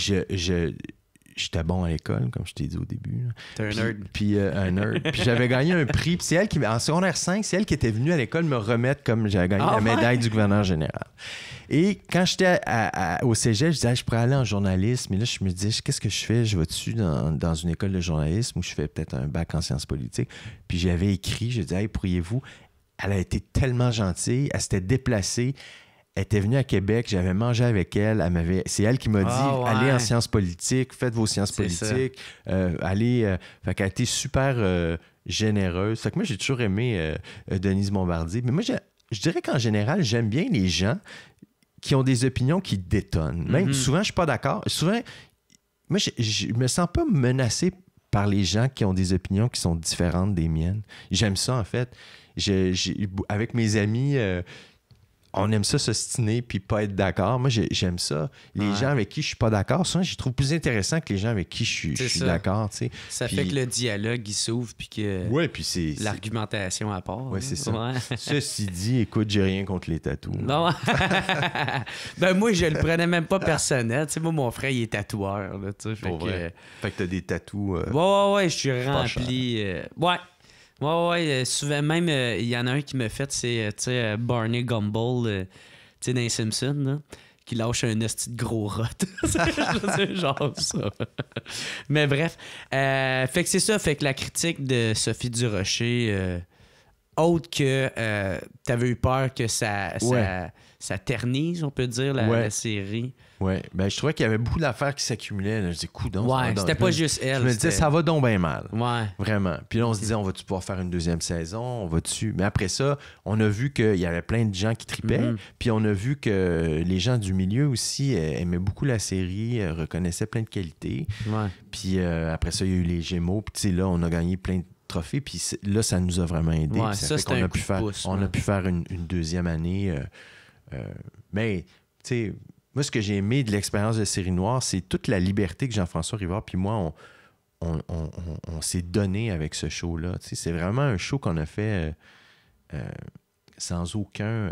j'étais bon à l'école, comme je t'ai dit au début. T'es un nerd. Puis un nerd. Puis j'avais gagné un prix. Puis c'est elle qui, en secondaire 5, c'est elle qui était venue à l'école me remettre comme j'avais gagné la médaille du gouverneur général. Et quand j'étais au cégep, je disais, je pourrais aller en journalisme. Et là, je me disais, qu'est-ce que je fais? Je vais-tu dans une école de journalisme où je fais peut-être un bac en sciences politiques? Puis j'avais écrit, je disais, hey, pourriez-vous? Elle a été tellement gentille. Elle s'était déplacée. Elle était venue à Québec, j'avais mangé avec elle. C'est elle qui m'a dit, allez en sciences politiques, faites vos sciences politiques. Allez. Fait qu'elle a été super généreuse. Fait que moi, j'ai toujours aimé Denise Bombardier. Mais moi, je dirais qu'en général, j'aime bien les gens qui ont des opinions qui détonnent. Même souvent, je suis pas d'accord. Souvent, moi, je me sens pas menacé par les gens qui ont des opinions qui sont différentes des miennes. J'aime ça, en fait. Avec mes amis, on aime ça s'ostiner puis pas être d'accord. Moi, j'aime ça. Les gens avec qui je suis pas d'accord, souvent, je les trouve plus intéressants que les gens avec qui je suis d'accord. Tu sais. Ça fait que le dialogue, il s'ouvre puis que puis l'argumentation à part. Oui, c'est ça. Ouais. Ceci dit, écoute, j'ai rien contre les tatous. Non. Ben moi, je le prenais même pas personnel. Tu sais, moi, mon frère, il est tatoueur. Là, fait que t'as des tatous. Ouais, je suis rempli. Ouais, souvent, même, il y en a un qui m'a fait, c'est, Barney Gumble, tu sais, dans les Simpsons, là, qui lâche un esti de gros rot. C'est genre ça. Mais bref, fait que c'est ça, fait que la critique de Sophie Durocher, autre que t'avais eu peur que ça ternise, on peut dire, la série. Oui, ben je trouvais qu'il y avait beaucoup d'affaires qui s'accumulaient. Là. Je disais, coudonc. Ouais, c'était pas juste elle. Je me disais, ça va donc bien mal. Ouais. Vraiment. Puis là, on se disait, on va-tu pouvoir faire une deuxième saison? On va-tu... Mais après ça, on a vu qu'il y avait plein de gens qui tripaient. Puis on a vu que les gens du milieu aussi aimaient beaucoup la série, reconnaissaient plein de qualités. Ouais. Puis après ça, il y a eu les Gémeaux. Puis tu sais, là, on a gagné plein de trophées. Puis là, ça nous a vraiment aidé. Ouais, ça fait qu'on a pu faire, on a pu faire une deuxième année. Mais, tu sais... Moi, ce que j'ai aimé de l'expérience de Série Noire, c'est toute la liberté que Jean-François Rivard puis moi, on s'est donné avec ce show-là. Tu sais, c'est vraiment un show qu'on a fait sans aucun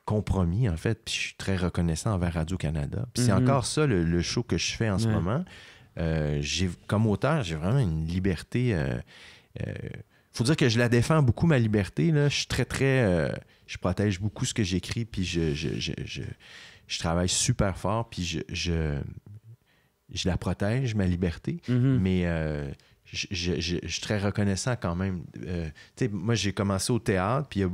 compromis, en fait. Puis je suis très reconnaissant envers Radio-Canada. Puis c'est encore ça, le show que je fais en ce moment. Comme auteur, j'ai vraiment une liberté... faut dire que je la défends beaucoup, ma liberté. Là. Je suis très... je protège beaucoup ce que j'écris, puis je travaille super fort, puis je la protège, ma liberté. Mais je suis très reconnaissant quand même. Moi, j'ai commencé au théâtre, puis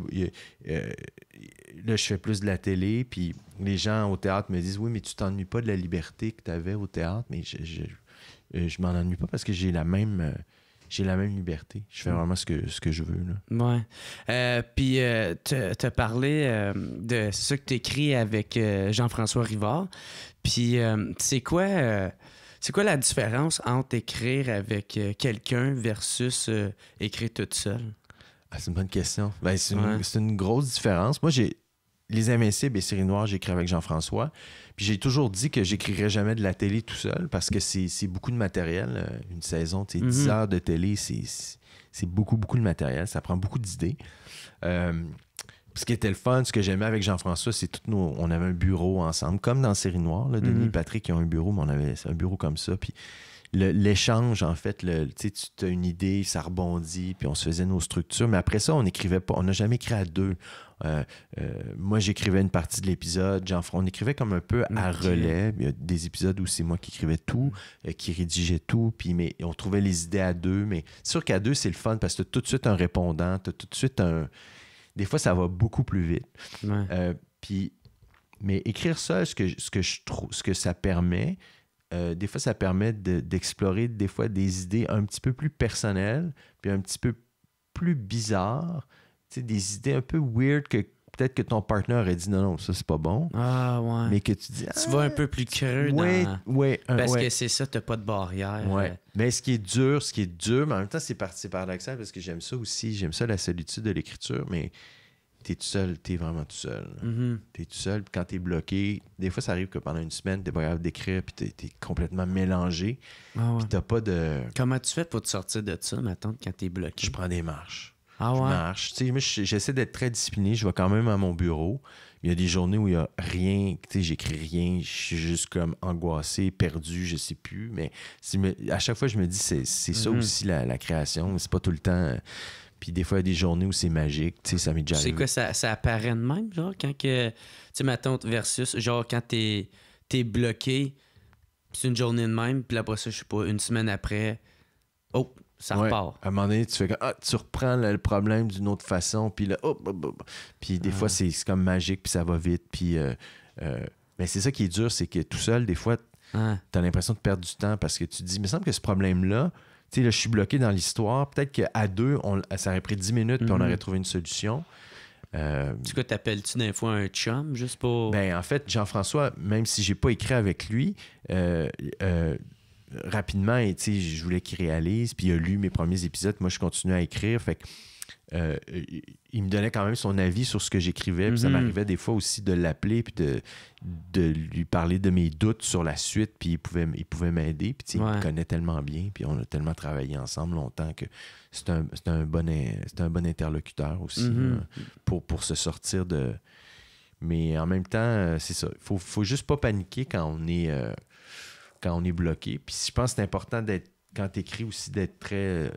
là, je fais plus de la télé, puis les gens au théâtre me disent « Oui, mais tu t'ennuies pas de la liberté que tu avais au théâtre. » Mais je m'en ennuie pas parce que j'ai la même... J'ai la même liberté. Je fais vraiment ce que je veux. Là. Ouais. Puis, tu as parlé de ça que tu écris avec Jean-François Rivard. Puis, c'est quoi la différence entre écrire avec quelqu'un versus écrire toute seule? C'est une bonne question. Ben, c'est une grosse différence. Moi, Les Invincibles et Série Noire, j'écris avec Jean-François. Puis j'ai toujours dit que j'écrirais jamais de la télé tout seul parce que c'est beaucoup de matériel. Une saison, 10 heures de télé, c'est beaucoup, beaucoup de matériel. Ça prend beaucoup d'idées. Ce qui était le fun, ce que j'aimais avec Jean-François, c'est on avait un bureau ensemble, comme dans Série Noire. Là, Denis et Patrick, ils ont un bureau, mais on avait un bureau comme ça. Puis l'échange, en fait, tu as une idée, ça rebondit, puis on se faisait nos structures. Mais après ça, on n'écrivait pas. On n'a jamais écrit à deux. Moi, j'écrivais une partie de l'épisode. On écrivait comme un peu à relais. Il y a des épisodes où c'est moi qui écrivais tout, qui rédigeais tout, puis mais on trouvait les idées à deux. Mais c'est sûr qu'à deux, c'est le fun parce que tu as tout de suite un répondant, tu as tout de suite un... Des fois, ça va beaucoup plus vite. Ouais. Mais écrire seul, ce que ça permet... des fois, ça permet d'explorer des fois des idées un petit peu plus personnelles, puis un petit peu plus bizarres, tu sais, des idées un peu weird que peut-être que ton partenaire aurait dit non, ça c'est pas bon. Ah ouais. Mais que tu dis... Tu vas un peu plus creux parce que c'est ça, t'as pas de barrière. Ouais. Mais ce qui est dur, mais en même temps, c'est paradoxal parce que j'aime ça aussi, j'aime ça la solitude de l'écriture, mais t'es tout seul, t'es vraiment tout seul. Mm-hmm. T'es tout seul, puis quand t'es bloqué, des fois, ça arrive que pendant une semaine, t'es pas capable d'écrire, puis t'es complètement mélangé, puis t'as pas de... Comment tu fais pour te sortir de ça, maintenant, quand t'es bloqué? Je prends des marches. Ah ouais? Je marche. Tu sais, moi, j'essaie d'être très discipliné. Je vais quand même à mon bureau. Il y a des journées où il y a rien, tu sais, j'écris rien. Je suis juste comme angoissé, perdu, je sais plus. Mais à chaque fois, je me dis, c'est ça aussi, la création. C'est pas tout le temps... Puis des fois, il y a des journées où c'est magique. Tu sais, ça m'est déjà arrivé. C'est quoi, ça apparaît de même, genre, quand que... Tu sais, mettons, versus, genre, quand t'es bloqué, c'est une journée de même, puis après ça, je sais pas, une semaine après, ça repart. À un moment donné, tu fais tu reprends le problème d'une autre façon, puis là, puis des fois, c'est comme magique, puis ça va vite, puis... mais c'est ça qui est dur, c'est que tout seul, des fois, t'as l'impression de perdre du temps parce que tu te dis, il me semble que ce problème-là, tu sais, là, je suis bloqué dans l'histoire, peut-être qu'à deux, ça aurait pris 10 minutes, puis on aurait trouvé une solution. Du coup, t'appelles-tu des fois un chum, juste pour... Ben, en fait, Jean-François, même si j'ai pas écrit avec lui, rapidement, et tu sais, je voulais qu'il réalise, puis il a lu mes premiers épisodes, moi je continuais à écrire, fait que il me donnait quand même son avis sur ce que j'écrivais, puis ça m'arrivait des fois aussi de l'appeler, puis de lui parler de mes doutes sur la suite, puis il pouvait m'aider, puis tu sais, il me connaît tellement bien, puis on a tellement travaillé ensemble longtemps que c'est un bon interlocuteur aussi pour se sortir de... Mais en même temps, c'est ça, faut juste pas paniquer quand on est bloqué. Puis je pense que c'est important d'être, quand tu écris aussi, d'être très...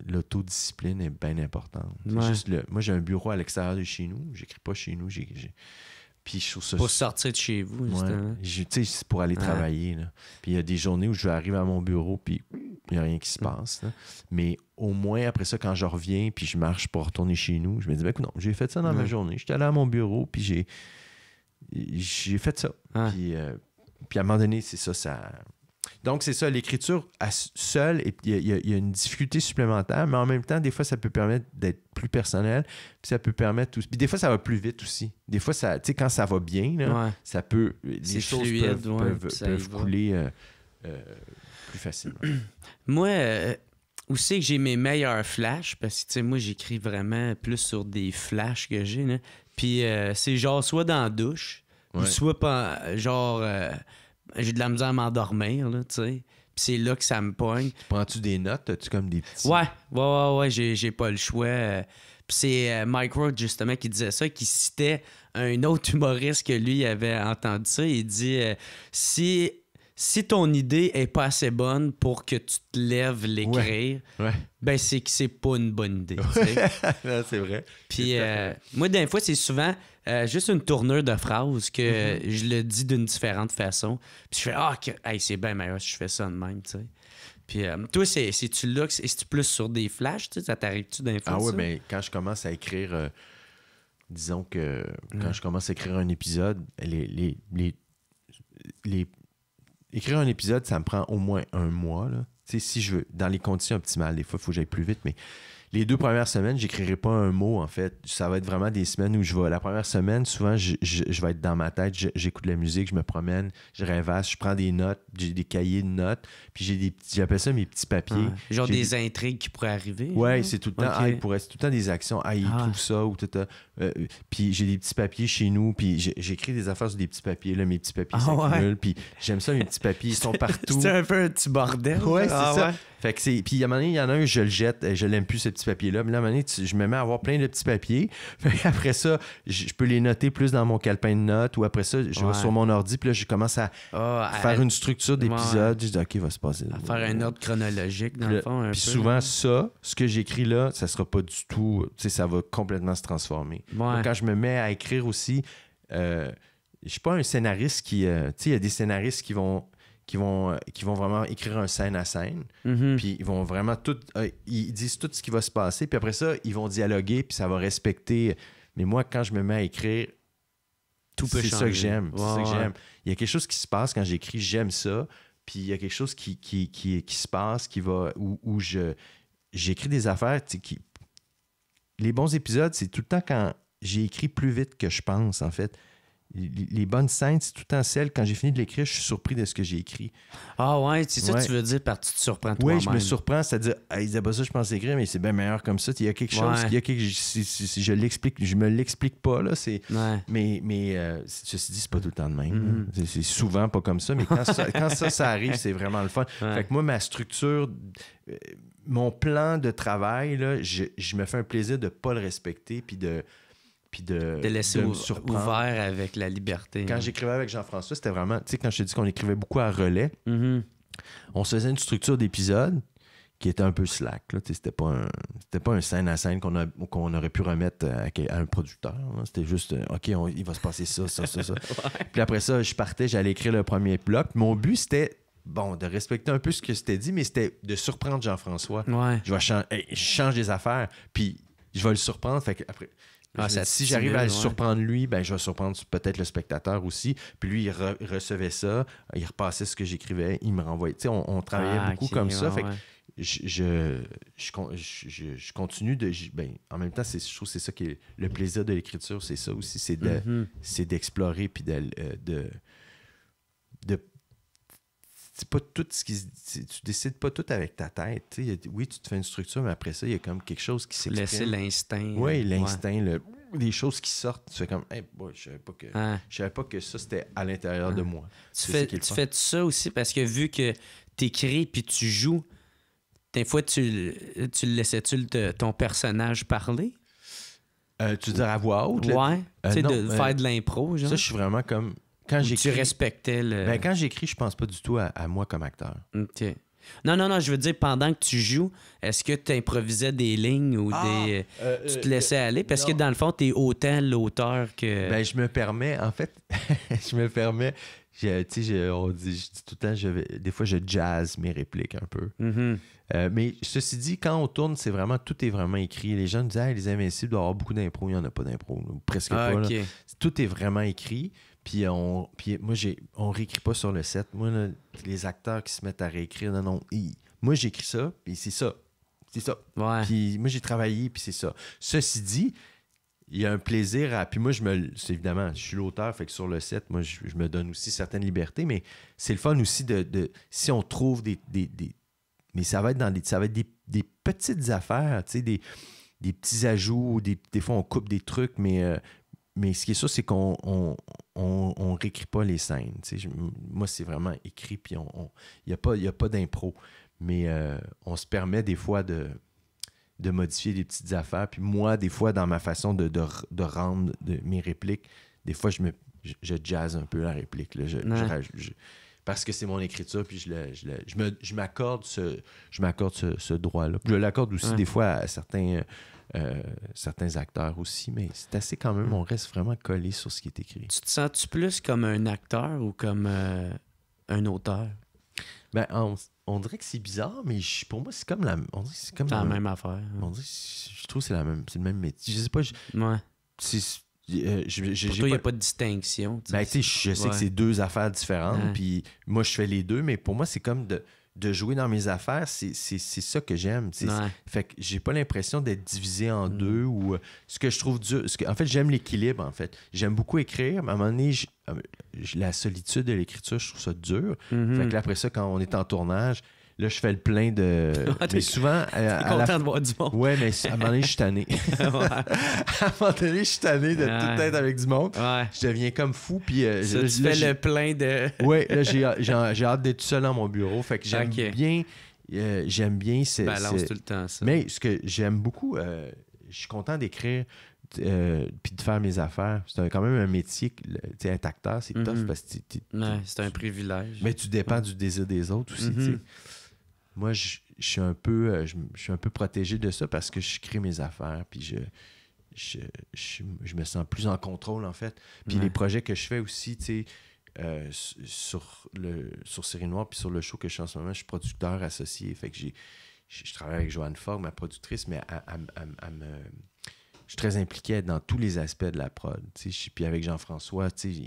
l'autodiscipline est bien importante. Juste moi, j'ai un bureau à l'extérieur de chez nous. J'écris pas chez nous. Puis je trouve ça... Pour sortir de chez vous, justement. Tu sais, c'est pour aller travailler. Là. Puis il y a des journées où je vais arriver à mon bureau, puis il n'y a rien qui se passe. Là. Mais au moins, après ça, quand je reviens, puis je marche pour retourner chez nous, je me dis, ben non, j'ai fait ça dans ma journée. J'étais allé à mon bureau, puis j'ai fait ça. Puis à un moment donné, c'est ça... Donc, c'est ça, l'écriture seule, il y a une difficulté supplémentaire, mais en même temps, des fois, ça peut permettre d'être plus personnel, puis ça peut permettre... Puis des fois, ça va plus vite aussi. Des fois, tu sais, quand ça va bien, là, ça peut... Les choses fluide, peuvent couler plus facilement. Moi, où c'est que j'ai mes meilleurs flashs, parce que, tu sais, moi, j'écris vraiment plus sur des flashs que j'ai, là. Puis c'est genre soit dans la douche, ou soit pas, genre... j'ai de la misère à m'endormir, là, tu sais. Puis c'est là que ça me pogne. Prends-tu des notes? As-tu comme des petits... Ouais, j'ai pas le choix. Puis c'est Mike Road, justement, qui disait ça, qui citait un autre humoriste que lui avait entendu ça. Il dit si ton idée est pas assez bonne pour que tu te lèves l'écrire, ben c'est que c'est pas une bonne idée. Non, c'est vrai. Puis moi, des fois, c'est souvent juste une tournure de phrase que je le dis d'une différente façon. Puis je fais c'est bien meilleur si je fais ça de même, tu sais. Puis toi, c'est-tu là, c'est-tu plus sur des flashs, tu sais, ça t'arrive-tu d'un fois? Ah oui, mais quand je commence à écrire, disons que quand je commence à écrire un épisode, écrire un épisode, ça me prend au moins un mois, là. Tu sais, si je veux, dans les conditions optimales, des fois, il faut que j'aille plus vite, mais les 2 premières semaines, j'écrirai pas un mot, en fait. Ça va être vraiment des semaines où je vais... La première semaine, souvent, je vais être dans ma tête, j'écoute de la musique, je me promène, je rêvasse, je prends des notes, j'ai des cahiers de notes, puis j'appelle ça mes petits papiers. Genre des intrigues qui pourraient arriver? Ouais, c'est tout le temps... il pourrait, c'est tout le temps des actions. Il trouve ça, ou tout ça. Puis j'ai des petits papiers chez nous, puis j'écris des affaires sur des petits papiers. Là, mes petits papiers s'accumulent, puis j'aime ça, mes petits papiers, ils sont partout. C'est un peu un petit bordel. Ouais, c'est ça. Fait que c'est... Puis à un moment donné, il y en a un, je le jette, je l'aime plus, ce petit papier-là. Mais là, à un moment donné, je me mets à avoir plein de petits papiers. Fait qu'après ça, je peux les noter plus dans mon calepin de notes, ou après ça, je vais sur mon ordi, puis là, je commence à faire une structure d'épisode. Je dis, OK, il va se passer. À faire un ordre chronologique, dans le fond. Puis souvent, ça, ce que j'écris là, ça sera pas du tout... Tu sais, ça va complètement se transformer. Ouais. Donc, quand je me mets à écrire aussi, je suis pas un scénariste qui... tu sais, il y a des scénaristes qui vont vraiment écrire un scène à scène. Puis ils vont vraiment tout... ils disent tout ce qui va se passer. Puis après ça, ils vont dialoguer, puis ça va respecter... Mais moi, quand je me mets à écrire, tout peut changer. C'est ça que j'aime. Ouais, c'est ça que j'aime. Il y a quelque chose qui se passe quand j'écris, j'aime ça. Puis il y a quelque chose qui se passe, qui va... où j'écris des affaires... Les bons épisodes, c'est tout le temps quand j'ai écrit plus vite que je pense, en fait. Les bonnes scènes, c'est tout le temps celles, quand j'ai fini de l'écrire, je suis surpris de ce que j'ai écrit. Ah ouais, c'est ça que tu veux dire par tu te surprends toi-même. Oui, je me surprends, c'est-à-dire, ils disaient pas ça, je pense écrire, mais c'est bien meilleur comme ça. Il y a quelque chose, je l'explique, je me l'explique pas, là. Mais ceci dit, c'est pas tout le temps de même. C'est souvent pas comme ça, mais quand ça arrive, c'est vraiment le fun. Ouais. Fait que moi, ma structure, mon plan de travail, là, je me fais un plaisir de pas le respecter, puis de laisser me surprendre. ouvert avec la liberté. Quand j'écrivais avec Jean-François, c'était vraiment... Tu sais, quand je te dis qu'on écrivait beaucoup à relais, on se faisait une structure d'épisode qui était un peu slack. Là. C'était pas un scène à scène qu'on aurait pu remettre à un producteur. Là. C'était juste, OK, il va se passer ça. Ouais. Puis après ça, je partais, j'allais écrire le premier bloc. Mon but, c'était... Bon, de respecter un peu ce que c'était dit, mais c'était de surprendre Jean-François. Ouais. Je change des affaires, puis je vais le surprendre. Fait que après... si j'arrive à le surprendre lui, ben, je vais surprendre peut-être le spectateur aussi. Puis lui, il recevait ça, il repassait ce que j'écrivais, il me renvoyait. Tu sais, on travaillait beaucoup comme ça. Fait que je continue de... en même temps, je trouve que c'est ça qui est le plaisir de l'écriture, c'est ça aussi, c'est d'explorer puis de c'est pas tout ce qui tu décides pas tout avec ta tête. T'sais. Oui, tu te fais une structure, mais après ça, il y a comme quelque chose qui s'exprime. Laisser l'instinct. Oui, l'instinct, les choses qui sortent. Tu fais comme, hey, boy, je savais pas que ça, c'était à l'intérieur de moi. Tu fais ça aussi parce que vu que tu écris puis tu joues, des fois, tu laissais-tu ton personnage parler? Tu veux dire à voix haute? Ouais. Tu sais, de faire de l'impro, genre. Ça, je suis vraiment comme... Quand tu respectais le... Ben, quand j'écris, je pense pas du tout à moi comme acteur. OK. Non, je veux dire, pendant que tu joues, est-ce que tu improvisais des lignes ou tu te laissais aller? Parce que dans le fond, tu es autant l'auteur que... Ben, je me permets, en fait, on dit tout le temps, des fois, je jazz mes répliques un peu. Mais ceci dit, quand on tourne, tout est vraiment écrit. Les gens me disent, hey, les Invincibles doivent avoir beaucoup d'impro. Il n'y en a pas d'impro, presque pas. Okay. Là. Tout est vraiment écrit. Puis moi, on réécrit pas sur le set. Moi, là, les acteurs qui se mettent à réécrire, non. Moi, j'écris ça, puis c'est ça. C'est ça. Ouais. Puis moi, j'ai travaillé, puis c'est ça. Ceci dit, il y a un plaisir à... Puis moi, c'est évidemment, je suis l'auteur, fait que sur le set, moi, je me donne aussi certaines libertés, mais c'est le fun aussi de si on trouve des mais ça va être des petites affaires, tu sais, des petits ajouts, des fois, on coupe des trucs, mais ce qui est sûr, c'est qu'on on réécrit pas les scènes. Moi, c'est vraiment écrit, puis il n'y a pas d'impro. Mais on se permet des fois de modifier des petites affaires. Puis moi, des fois, dans ma façon de rendre mes répliques, des fois, je jazz un peu la réplique. Là. Parce que c'est mon écriture, puis je m'accorde ce droit-là. Je l'accorde aussi des fois à certains acteurs aussi, mais c'est assez quand même, on reste vraiment collé sur ce qui est écrit. Tu te sens-tu plus comme un acteur ou comme un auteur? Ben, on dirait que c'est bizarre, mais pour moi, c'est comme la même affaire. On dirait, je trouve que c'est le même métier. Je sais pas. Ouais. Pour toi, il n'y a pas de distinction. Ben, tu sais, je sais que c'est deux affaires différentes, puis moi, je fais les deux, mais pour moi, c'est comme de jouer dans mes affaires, c'est ça que j'aime. Fait que j'ai pas l'impression d'être divisé en deux ou ce que je trouve dur. En fait, j'aime l'équilibre, en fait. J'aime beaucoup écrire, mais à un moment donné, la solitude de l'écriture, je trouve ça dur. Fait que là, après ça, quand on est en tournage, là, je fais le plein de... mais souvent... T'es content de voir du monde. Ouais, mais à un moment donné, je suis tanné. À un moment donné, je suis tanné de tout être avec du monde. Ouais. Je deviens comme fou, puis... tu fais le plein de... Ouais, là, j'ai hâte d'être tout seul dans mon bureau. Fait que j'aime bien j'aime bien... Balance tout le temps, ça. Mais ce que j'aime beaucoup, je suis content d'écrire puis de faire mes affaires. C'est quand même un métier, être acteur, c'est tough parce que c'est un privilège. Mais tu dépends du désir des autres aussi, tu sais. Moi, je suis un peu protégé de ça parce que je crée mes affaires, puis je me sens plus en contrôle, en fait. Puis les projets que je fais aussi, tu sais, sur Série Noire, puis sur le show que je fais en ce moment, je suis producteur associé. Fait que je travaille avec Joanne Fogg, ma productrice, mais je suis très impliqué dans tous les aspects de la prod. Puis avec Jean-François, tu sais,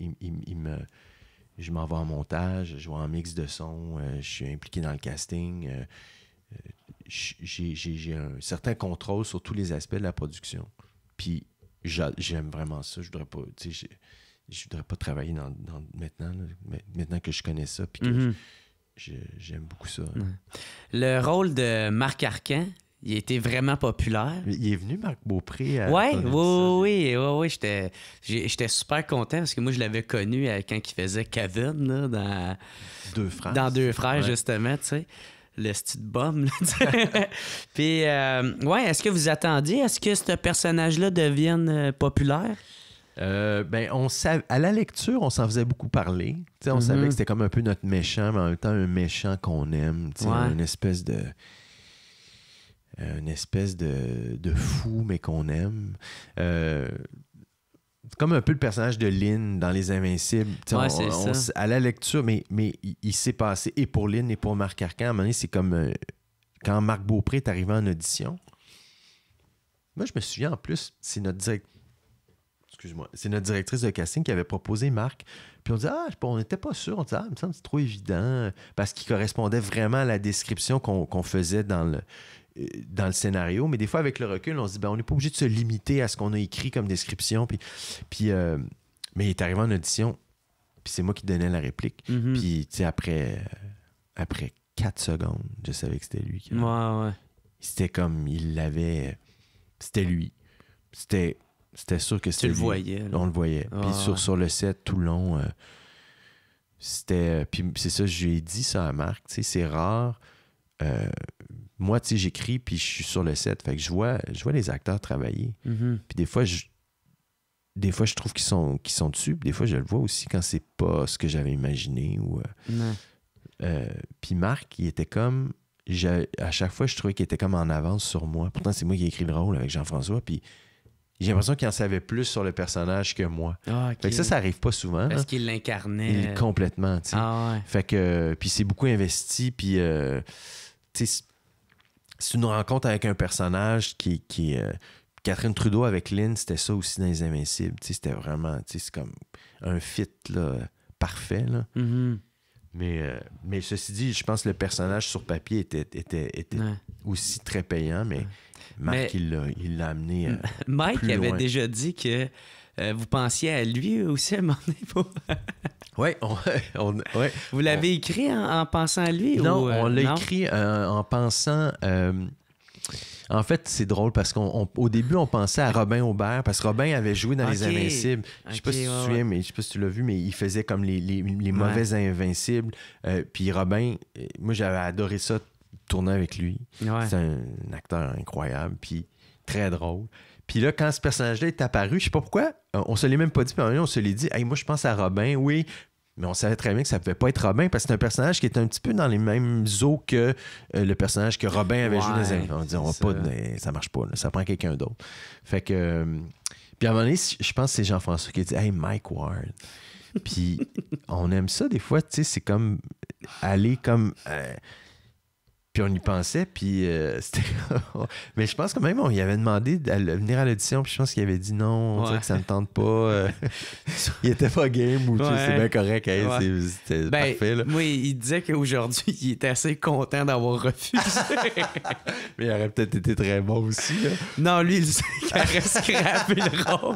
je m'en vais en montage, je vais en mix de son, je suis impliqué dans le casting. J'ai un certain contrôle sur tous les aspects de la production. Puis j'aime vraiment ça. Je voudrais pas travailler maintenant que je connais ça. Puis que j'aime beaucoup ça. Le rôle de Marc Arcan, il a été vraiment populaire. Il est venu, Marc Beaupré. Oui. J'étais super content parce que moi, je l'avais connu quand il faisait Kevin là, dans Deux Frères. Dans Deux Frères, justement, tu sais. Le style bum. Puis, est-ce que vous attendiez à ce que ce personnage-là devienne populaire? À la lecture, on s'en faisait beaucoup parler. On savait que c'était comme un peu notre méchant, mais en même temps un méchant qu'on aime. Une espèce de fou, mais qu'on aime. Comme un peu le personnage de Lynn dans Les Invincibles. À la lecture, mais il s'est passé, et pour Lynn et pour Marc Arcan, à un moment donné, c'est comme quand Marc Beaupré est arrivé en audition. Moi, je me souviens, en plus, c'est notre directrice de casting qui avait proposé Marc. Puis on disait, on n'était pas sûr. On disait, il me semble que c'est trop évident. Parce qu'il correspondait vraiment à la description qu'on faisait dans le scénario. Mais des fois, avec le recul, on se dit, on n'est pas obligé de se limiter à ce qu'on a écrit comme description. Mais il est arrivé en audition, puis c'est moi qui donnais la réplique. Puis, tu sais, après 4 secondes, je savais que c'était lui. C'était comme, il l'avait... C'était lui. C'était sûr que c'était lui. Tu le voyais. Là. On le voyait. Puis sur le set, tout le long, c'était... Puis c'est ça, je lui ai dit ça à Marc. Tu sais, c'est rare... moi, tu sais, j'écris, puis je suis sur le set. Fait que je vois les acteurs travailler. Puis des fois, je trouve qu'ils sont dessus. Puis des fois, je le vois aussi quand c'est pas ce que j'avais imaginé. Puis Marc, il était comme... à chaque fois, je trouvais qu'il était comme en avance sur moi. Pourtant, c'est moi qui ai écrit le rôle avec Jean-François. Puis j'ai l'impression qu'il en savait plus sur le personnage que moi. Fait que ça arrive pas souvent. Parce qu'il l'incarnait. Complètement, tu sais. Fait que... Puis c'est beaucoup investi, puis... tu sais, c'est une rencontre avec un personnage qui Catherine Trudeau avec Lynn, c'était ça aussi dans Les Invincibles. Tu sais, c'était vraiment... Tu sais, c'est comme un fit là, parfait, là. Mais ceci dit, je pense que le personnage sur papier était aussi très payant, mais Marc, il l'a amené Mike plus avait loin. déjà dit que vous pensiez à lui aussi à un moment donné. Oui, Vous l'avez écrit en pensant à lui? Non, ou, on l'a écrit en pensant... en fait, c'est drôle parce qu'au début, on pensait à Robin Aubert parce que Robin avait joué dans Les Invincibles. Je sais pas si tu te souviens, mais je sais pas si tu l'as vu, mais il faisait comme les mauvais Invincibles. Puis Robin, moi, j'avais adoré ça, tourner avec lui. C'est un acteur incroyable, puis très drôle. Puis là, quand ce personnage-là est apparu, je sais pas pourquoi, on se l'est même pas dit, puis on se l'est dit, hey, moi, je pense à Robin, oui. Mais on savait très bien que ça pouvait pas être Robin parce que c'est un personnage qui est un petit peu dans les mêmes eaux que le personnage que Robin avait joué dans les années. On dit, ça marche pas, là, ça prend quelqu'un d'autre. Fait que... puis à un moment donné, je pense que c'est Jean-François qui a dit « Hey, Mike Ward ». Puis on aime ça des fois, tu sais, c'est comme aller comme... puis on y pensait, puis c'était... Mais je pense que même on y avait demandé de venir à l'audition, puis je pense qu'il avait dit non, on dirait que ça ne tente pas. Il était pas game, ou c'est bien correct, c'était parfait. Là. Moi, il disait qu'aujourd'hui, il était assez content d'avoir refusé. Mais il aurait peut-être été très bon aussi. Là. Non, lui, il sait qu'il aurait scrappé le rôle.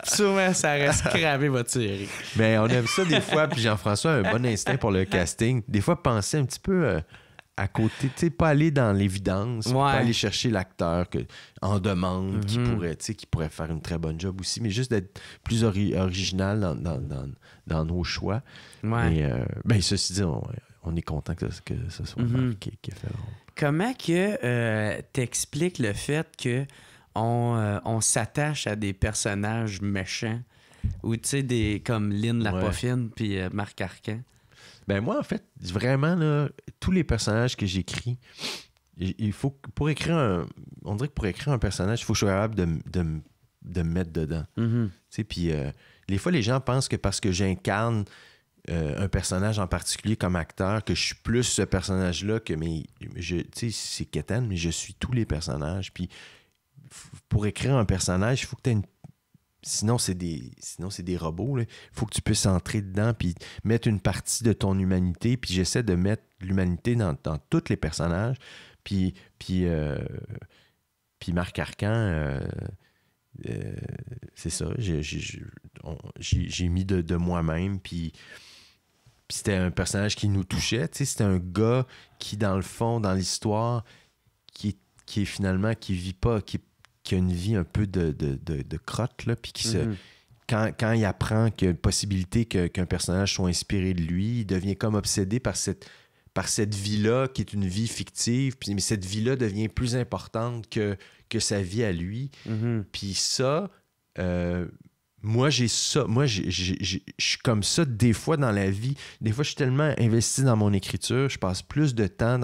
Puis souvent, ça aurait scrappé votre série. Mais on aime ça des fois, puis Jean-François a un bon instinct pour le casting. Des fois, penser un petit peu... à côté, tu sais, pas aller dans l'évidence, pas aller chercher l'acteur en demande qui pourrait faire une très bonne job aussi, mais juste d'être plus original dans nos choix. Mais ceci dit, on est content que ce soit Marc qui a fait le rôle. Comment que t'expliques le fait que on s'attache à des personnages méchants ou tu sais comme Lynn la Poffine puis Marc Arcan? Ben moi en fait vraiment là, tous les personnages que j'écris, il faut pour écrire on dirait que pour écrire un personnage il faut que je sois capable de me mettre dedans. Tu sais, puis des fois les gens pensent que parce que j'incarne un personnage en particulier comme acteur, que je suis plus ce personnage-là que tu sais, c'est quétaine, mais je suis tous les personnages. Puis pour écrire un personnage, il faut que tu aies sinon c'est des robots. Il faut que tu puisses entrer dedans puis mettre une partie de ton humanité. Puis j'essaie de mettre l'humanité dans tous les personnages. Puis Marc Arcan, c'est ça. J'ai mis de moi-même. Puis c'était un personnage qui nous touchait. Tu sais, c'était un gars qui, dans le fond, dans l'histoire, qui est finalement, qui vit pas, qui a une vie un peu de crotte, là, puis qui quand il apprend qu'il y a une possibilité qu'un personnage soit inspiré de lui, il devient comme obsédé par cette vie-là, qui est une vie fictive, mais cette vie-là devient plus importante que sa vie à lui. Puis ça... Moi, j'ai ça. Moi, je suis comme ça des fois dans la vie. Des fois, je suis tellement investi dans mon écriture, je passe plus de temps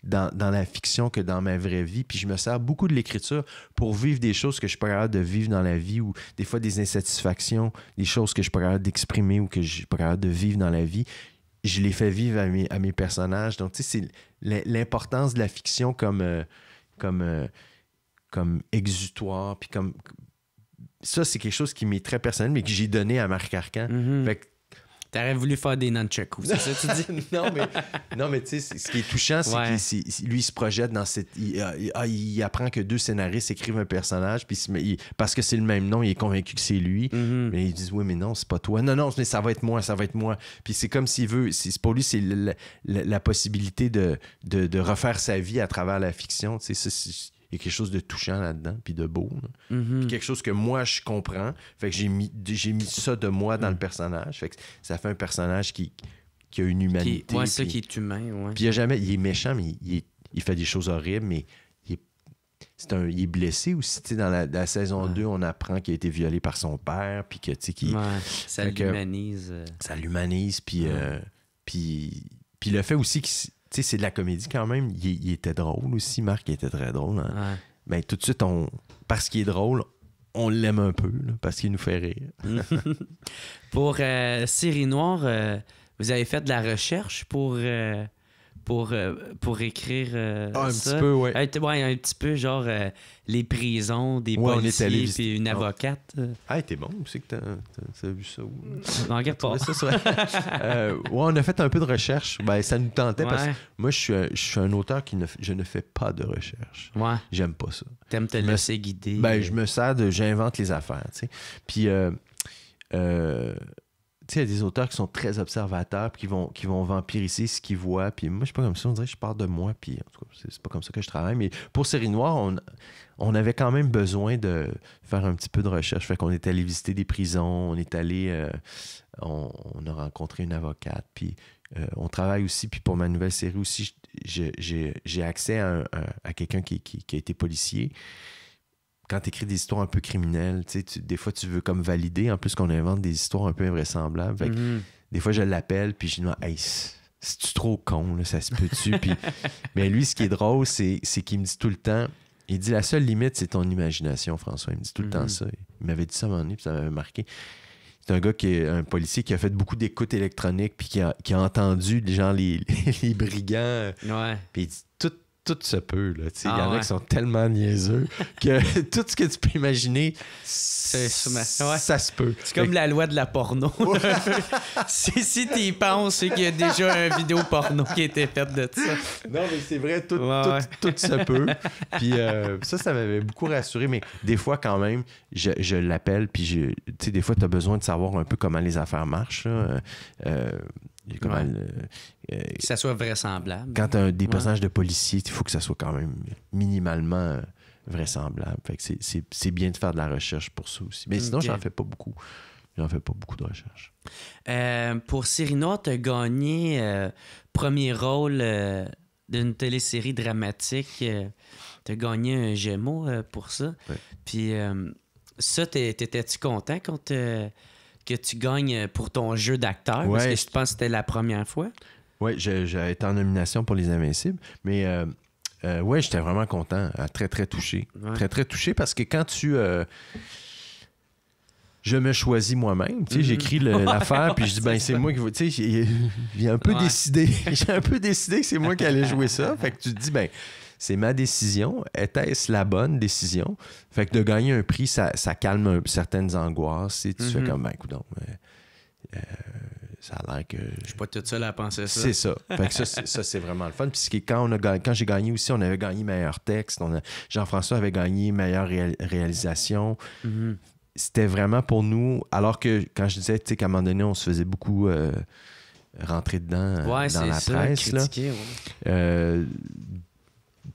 dans la fiction que dans ma vraie vie. Puis je me sers beaucoup de l'écriture pour vivre des choses que je suis pas capable de vivre dans la vie, ou des fois des insatisfactions, des choses que je suis pas capable d'exprimer ou que je suis pas capable de vivre dans la vie. Je les fais vivre à mes personnages. Donc, tu sais, c'est l'importance de la fiction comme exutoire, puis comme... Ça, c'est quelque chose qui m'est très personnel, mais que j'ai donné à Marc Arcan. Fait que... T'aurais voulu faire des nunchakus, c'est ça tu dis? non, mais tu sais, ce qui est touchant, c'est lui, il se projette dans cette... Il apprend que 2 scénaristes écrivent un personnage, puis parce que c'est le même nom, il est convaincu que c'est lui. Mais ils disent, oui, mais non, c'est pas toi. Non, mais ça va être moi. Puis c'est comme s'il veut... Pour lui, c'est la possibilité de refaire sa vie à travers la fiction. Tu sais, ça, il y a quelque chose de touchant là-dedans, puis de beau. Puis quelque chose que moi, je comprends. Fait que j'ai mis ça de moi dans le personnage. Fait que ça fait un personnage qui a une humanité. Ça qui est humain. Ouais. Puis il est méchant, mais il fait des choses horribles, mais il est blessé aussi. Dans la saison 2, on apprend qu'il a été violé par son père, puis que, ça l'humanise. Ça l'humanise, puis le fait aussi qu'il... Tu sais, c'est de la comédie quand même. Il était drôle aussi. Marc, il était très drôle. Hein? Ouais. Mais tout de suite, parce qu'il est drôle, on l'aime un peu, là, parce qu'il nous fait rire. Pour Série Noire, vous avez fait de la recherche pour écrire un ça? Petit peu, oui. Un petit peu, genre les prisons, des policiers, puis une avocate. T'es bon, tu sais que t'as vu ça où? Non, regarde pas. On a fait un peu de recherche. Ben, ça nous tentait parce que moi, je suis un auteur je ne fais pas de recherche. Ouais. J'aime pas ça. T'aimes te laisser guider? Ben, je me sers j'invente les affaires, tu sais. Puis... tu sais, il y a des auteurs qui sont très observateurs puis qui vont vampiriser ce qu'ils voient. Puis moi, je suis pas comme ça. On dirait que je pars de moi. Puis en tout cas, c'est pas comme ça que je travaille. Mais pour Série Noire, on avait quand même besoin de faire un petit peu de recherche. Fait qu'on est allé visiter des prisons. On est allé... on a rencontré une avocate. Puis on travaille aussi. Puis pour ma nouvelle série aussi, j'ai accès à quelqu'un qui a été policier. Quand tu écris des histoires un peu criminelles, des fois, tu veux comme valider, en plus qu'on invente des histoires un peu invraisemblables. Fait que, des fois, je l'appelle, puis je lui dis « Hey, c'est-tu trop con, là, ça se peut-tu? » Mais lui, ce qui est drôle, c'est qu'il me dit tout le temps, il dit « La seule limite, c'est ton imagination, François. » Il me dit tout le temps ça. Il m'avait dit ça à un moment donné, puis ça m'avait marqué. C'est un gars un policier qui a fait beaucoup d'écoutes électroniques, puis qui a entendu genre, les brigands. Ouais. Puis il dit tout se peut, là. Il y en a qui sont tellement niaiseux que tout ce que tu peux imaginer, ça se peut. C'est comme la loi de la porno. si tu y penses, c'est qu'il y a déjà une vidéo porno qui a été faite de ça. Non, mais c'est vrai, tout se peut. Puis ça m'avait beaucoup rassuré, mais des fois, quand même, je l'appelle, puis tu sais, des fois, tu as besoin de savoir un peu comment les affaires marchent, là. Que ça soit vraisemblable. Quand tu as des personnages de policiers, il faut que ça soit quand même minimalement vraisemblable. Fait que c'est bien de faire de la recherche pour ça aussi. Mais sinon, j'en fais pas beaucoup. j'en fais pas beaucoup de recherches. Pour Série Noire, tu as gagné premier rôle d'une télésérie dramatique. Tu as gagné un Gémeaux pour ça. Ouais. Puis ça, t'étais-tu content que tu gagnes pour ton jeu d'acteur? Ouais. Parce que je pense que c'était la première fois. Oui, j'ai été en nomination pour Les Invincibles, mais ouais, j'étais vraiment content, très, très touché. Ouais. Très, très touché parce que quand je me choisis moi-même, tu sais, j'écris l'affaire, puis je dis, ben c'est moi qui vais, tu sais, j'ai un peu décidé, j'ai un peu décidé que c'est moi qui allais jouer ça, fait que tu te dis, ben c'est ma décision, était-ce la bonne décision? Fait que de gagner un prix, ça calme certaines angoisses, et tu fais comme, ben écoute donc, ça a l'air que... Je suis pas toute seule à penser ça. C'est ça. Fait que ça, c'est vraiment le fun. Puis quand j'ai gagné aussi, on avait gagné meilleur texte. Jean-François avait gagné meilleure réalisation. Mm-hmm. C'était vraiment pour nous... Alors que quand je disais, tu sais, qu'à un moment donné, on se faisait beaucoup rentrer dedans dans la presse. Critiquer, ouais.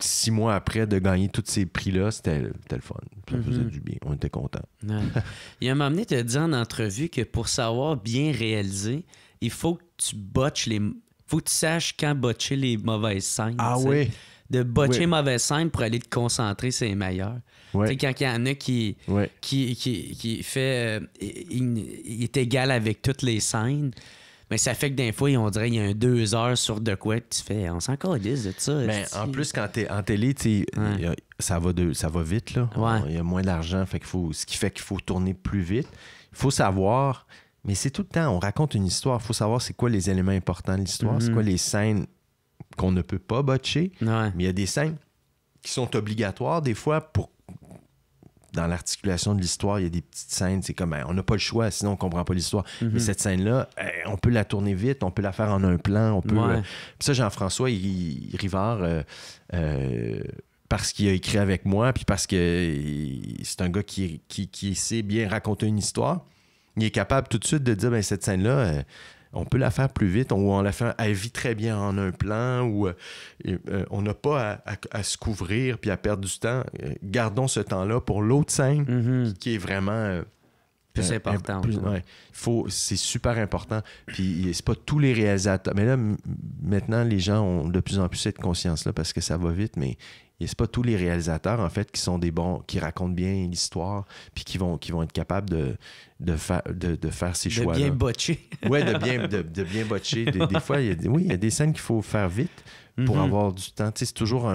6 mois après de gagner tous ces prix-là, c'était le fun. Ça faisait du bien. On était contents. Ouais. Il y a un moment donné, tu as dit en entrevue que pour savoir bien réaliser, il faut que tu botches faut que tu saches quand botcher les mauvaises scènes. Ah t'sais. oui? De botcher les mauvaises scènes pour aller te concentrer sur les meilleures. Ouais. Tu sais, quand il y en a qui fait... il est égal avec toutes les scènes, mais ça fait que des fois, on dirait qu'il y a un 2 heures sur de quoi tu fais. On s'en calisse de ça. Mais en plus, quand t'es en télé, ça va vite, là. Ouais. Il y a moins d'argent, ce qui fait qu'il faut tourner plus vite. Il faut savoir, mais c'est tout le temps, on raconte une histoire, il faut savoir c'est quoi les éléments importants de l'histoire, c'est quoi les scènes qu'on ne peut pas botcher. Ouais. Mais il y a des scènes qui sont obligatoires, des fois, dans l'articulation de l'histoire, il y a des petites scènes, c'est comme, on n'a pas le choix, sinon on comprend pas l'histoire. Mais cette scène-là, on peut la tourner vite, on peut la faire en un plan, on peut... Ouais. Puis ça, Jean-François Rivard, parce qu'il a écrit avec moi, puis parce que c'est un gars qui sait bien raconter une histoire, il est capable tout de suite de dire, ben cette scène-là... on peut la faire plus vite, ou on la fait, elle vit très bien en un plan, ou on n'a pas à se couvrir puis à perdre du temps. Gardons ce temps-là pour l'autre scène qui est vraiment... plus important. C'est super important. Puis c'est pas tous les réalisateurs. Mais là, maintenant, les gens ont de plus en plus cette conscience-là parce que ça va vite, mais c'est pas tous les réalisateurs, en fait, qui sont des bons, qui racontent bien l'histoire, puis qui vont être capables de faire ces choix-là. De bien botcher. Oui, de bien botcher. Des fois, il y a des scènes qu'il faut faire vite pour avoir du temps. Tu sais, c'est toujours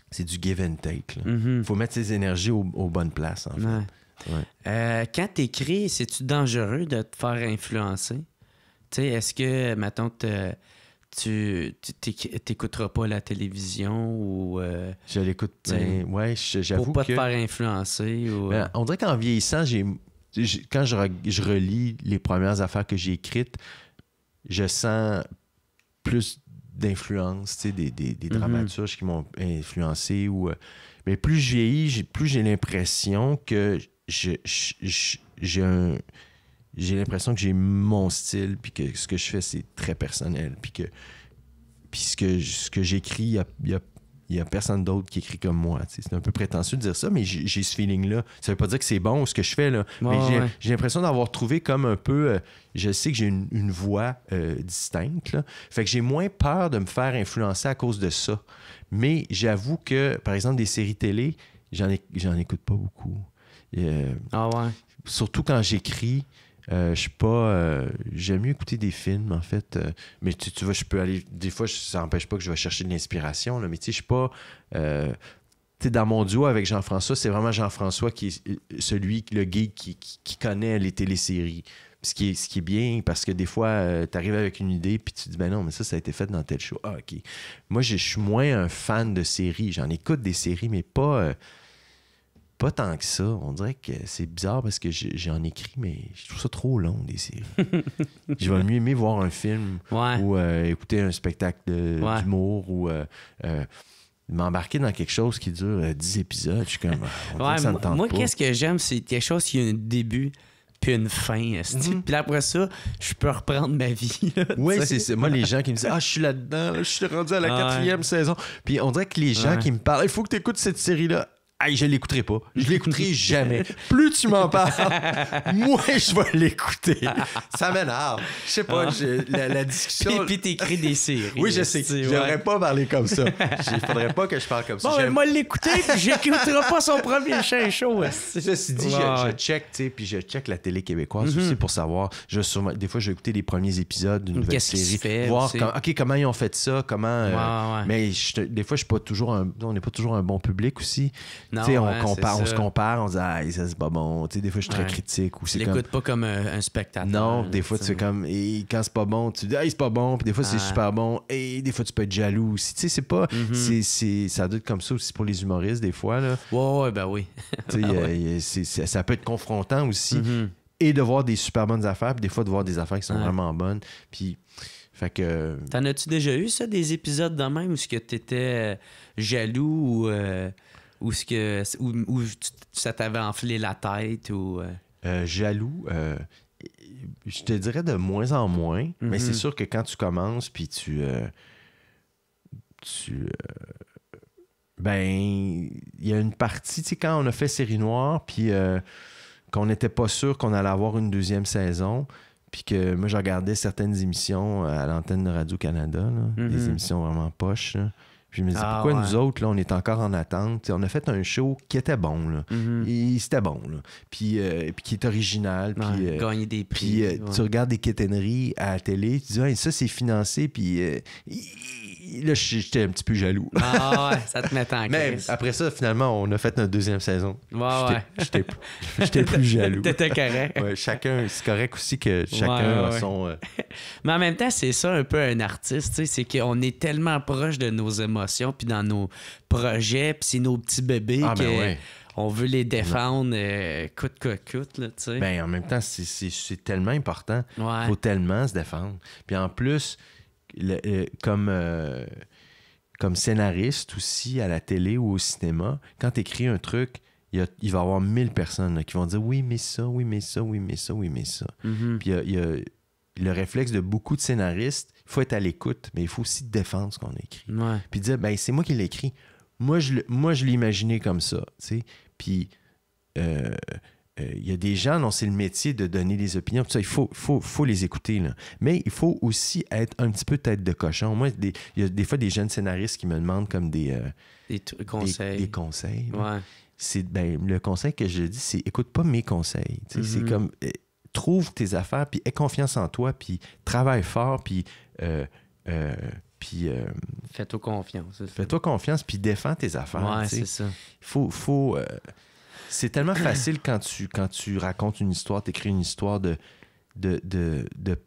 c'est du give and take. Il faut mettre ses énergies aux bonnes places, en fait. Ouais. Quand t'écris, c'est-tu dangereux de te faire influencer? Tu sais, est-ce que, mettons, tu t'écouteras pas la télévision ou... je l'écoute, j'avoue pour pas que... te faire influencer ou... Ben, on dirait qu'en vieillissant, quand je relis les premières affaires que j'ai écrites, je sens plus d'influence, tu sais, des dramaturges qui m'ont influencé. Mais plus je vieillis, plus j'ai l'impression que j'ai l'impression que j'ai mon style, puis que ce que je fais, c'est très personnel, puis ce que j'écris, il y a personne d'autre qui écrit comme moi. T'sais. C'est un peu prétentieux de dire ça, mais j'ai ce feeling-là. Ça veut pas dire que c'est bon ce que je fais, là. Mais j'ai l'impression d'avoir trouvé comme un peu... je sais que j'ai une voix distincte, là. Fait que j'ai moins peur de me faire influencer à cause de ça. Mais j'avoue que, par exemple, des séries télé, j'en écoute pas beaucoup. Surtout quand j'écris... je suis pas... j'aime mieux écouter des films, en fait. Mais tu vois, je peux aller... Des fois, ça n'empêche pas que je vais chercher de l'inspiration, là, mais tu sais, je suis pas... tu sais, dans mon duo avec Jean-François, c'est vraiment Jean-François qui est le geek qui connaît les téléséries. Ce qui est bien, parce que des fois, tu arrives avec une idée, puis tu te dis, ben non, mais ça a été fait dans tel show. Ah, OK. Moi, je suis moins un fan de séries. J'en écoute des séries, mais pas tant que ça. On dirait que c'est bizarre parce que j'en écris, mais je trouve ça trop long, des séries. Je vais mieux aimer voir un film ou écouter un spectacle d'humour ou m'embarquer dans quelque chose qui dure 10 épisodes. Je suis comme, ça me tente moi, pas. Qu'est-ce que j'aime, c'est quelque chose qui a un début puis une fin. Puis après ça, je peux reprendre ma vie. Oui, c'est moi, les gens qui me disent, je suis là-dedans, je suis rendu à la 4e saison. Puis on dirait que les gens qui me parlent, il faut que tu écoutes cette série-là. hey, je l'écouterai pas. Je l'écouterai jamais. Plus tu m'en parles, moins je vais l'écouter. Ça m'énerve. Je sais pas, la discussion... Puis t'écris des séries. Oui, je sais. J'aimerais pas parler comme ça. Il faudrait pas que je parle comme ça. Bon, mais moi, l'écouter, puis j'écouterai pas son premier show. Ceci dit, je check, tu sais, puis je check la télé québécoise aussi pour savoir. Des fois, je vais écouter les premiers épisodes d'une nouvelle série. Voir comment ils ont fait ça, comment... Mais des fois, je suis pas toujours on n'est pas toujours un bon public aussi. Non, on se compare, on dit ça c'est pas bon. T'sais, des fois je suis très critique. Ou tu l'écoutes pas comme un spectateur. Non, des fois tu fais comme et quand c'est pas bon, tu dis c'est pas bon, puis des fois c'est super bon, et des fois tu peux être jaloux aussi. Tu sais, c'est pas. Ça doit être comme ça aussi pour les humoristes des fois. Là. Ouais, ben oui. Ça peut être confrontant aussi. Et de voir des super bonnes affaires, puis des fois de voir des affaires qui sont vraiment bonnes. Puis. Fait que... T'en as-tu déjà eu, ça, des épisodes de même où ce que t'étais jaloux ou ça t'avait enflé la tête ou... Jaloux, je te dirais de moins en moins, mais c'est sûr que quand tu commences, puis il y a une partie, tu sais, quand on a fait Série Noire, puis qu'on n'était pas sûr qu'on allait avoir une deuxième saison... Puis que moi, je regardais certaines émissions à l'antenne de Radio-Canada, des émissions vraiment poches. Là. Puis je me disais, pourquoi nous autres, là, on est encore en attente? T'sais, on a fait un show qui était bon. Là. Et c'était bon. Là. Puis qui est original. Puis gagner des prix. Puis tu regardes des quétaineries à la télé, tu dis, hey, ça, c'est financé. Puis là, j'étais un petit peu jaloux. Ça te met en crise. Mais après ça, finalement, on a fait notre deuxième saison. J'étais plus jaloux. T'étais correct. C'est correct aussi que chacun a son... Mais en même temps, c'est ça un peu un artiste, c'est qu'on est tellement proche de nos émotions, puis dans nos projets, puis c'est nos petits bébés on veut les défendre coûte que coûte, là, tu sais. Ben, en même temps, c'est tellement important. Il faut tellement se défendre. Puis en plus... comme scénariste aussi à la télé ou au cinéma, quand tu écris un truc, il va y avoir 1000 personnes là, qui vont dire oui, mais ça, oui, mais ça, oui, mais ça, oui, mais ça. Puis il y a le réflexe de beaucoup de scénaristes, il faut être à l'écoute, mais il faut aussi défendre ce qu'on a écrit. Puis dire, ben c'est moi qui l'ai écrit. Moi, je l'ai imaginé comme ça. T'sais? Puis il y a des gens dont c'est le métier de donner des opinions. Ça, il faut les écouter. Là. Mais il faut aussi être un petit peu tête de cochon. Moi, il y a des fois des jeunes scénaristes qui me demandent comme des conseils. Des conseils. Le conseil que je dis, c'est écoute pas mes conseils. C'est comme trouve tes affaires, puis aie confiance en toi, puis travaille fort, puis... fais-toi confiance. Fais-toi confiance, puis défends tes affaires. C'est ça. C'est tellement facile quand tu racontes une histoire, t'écris une histoire de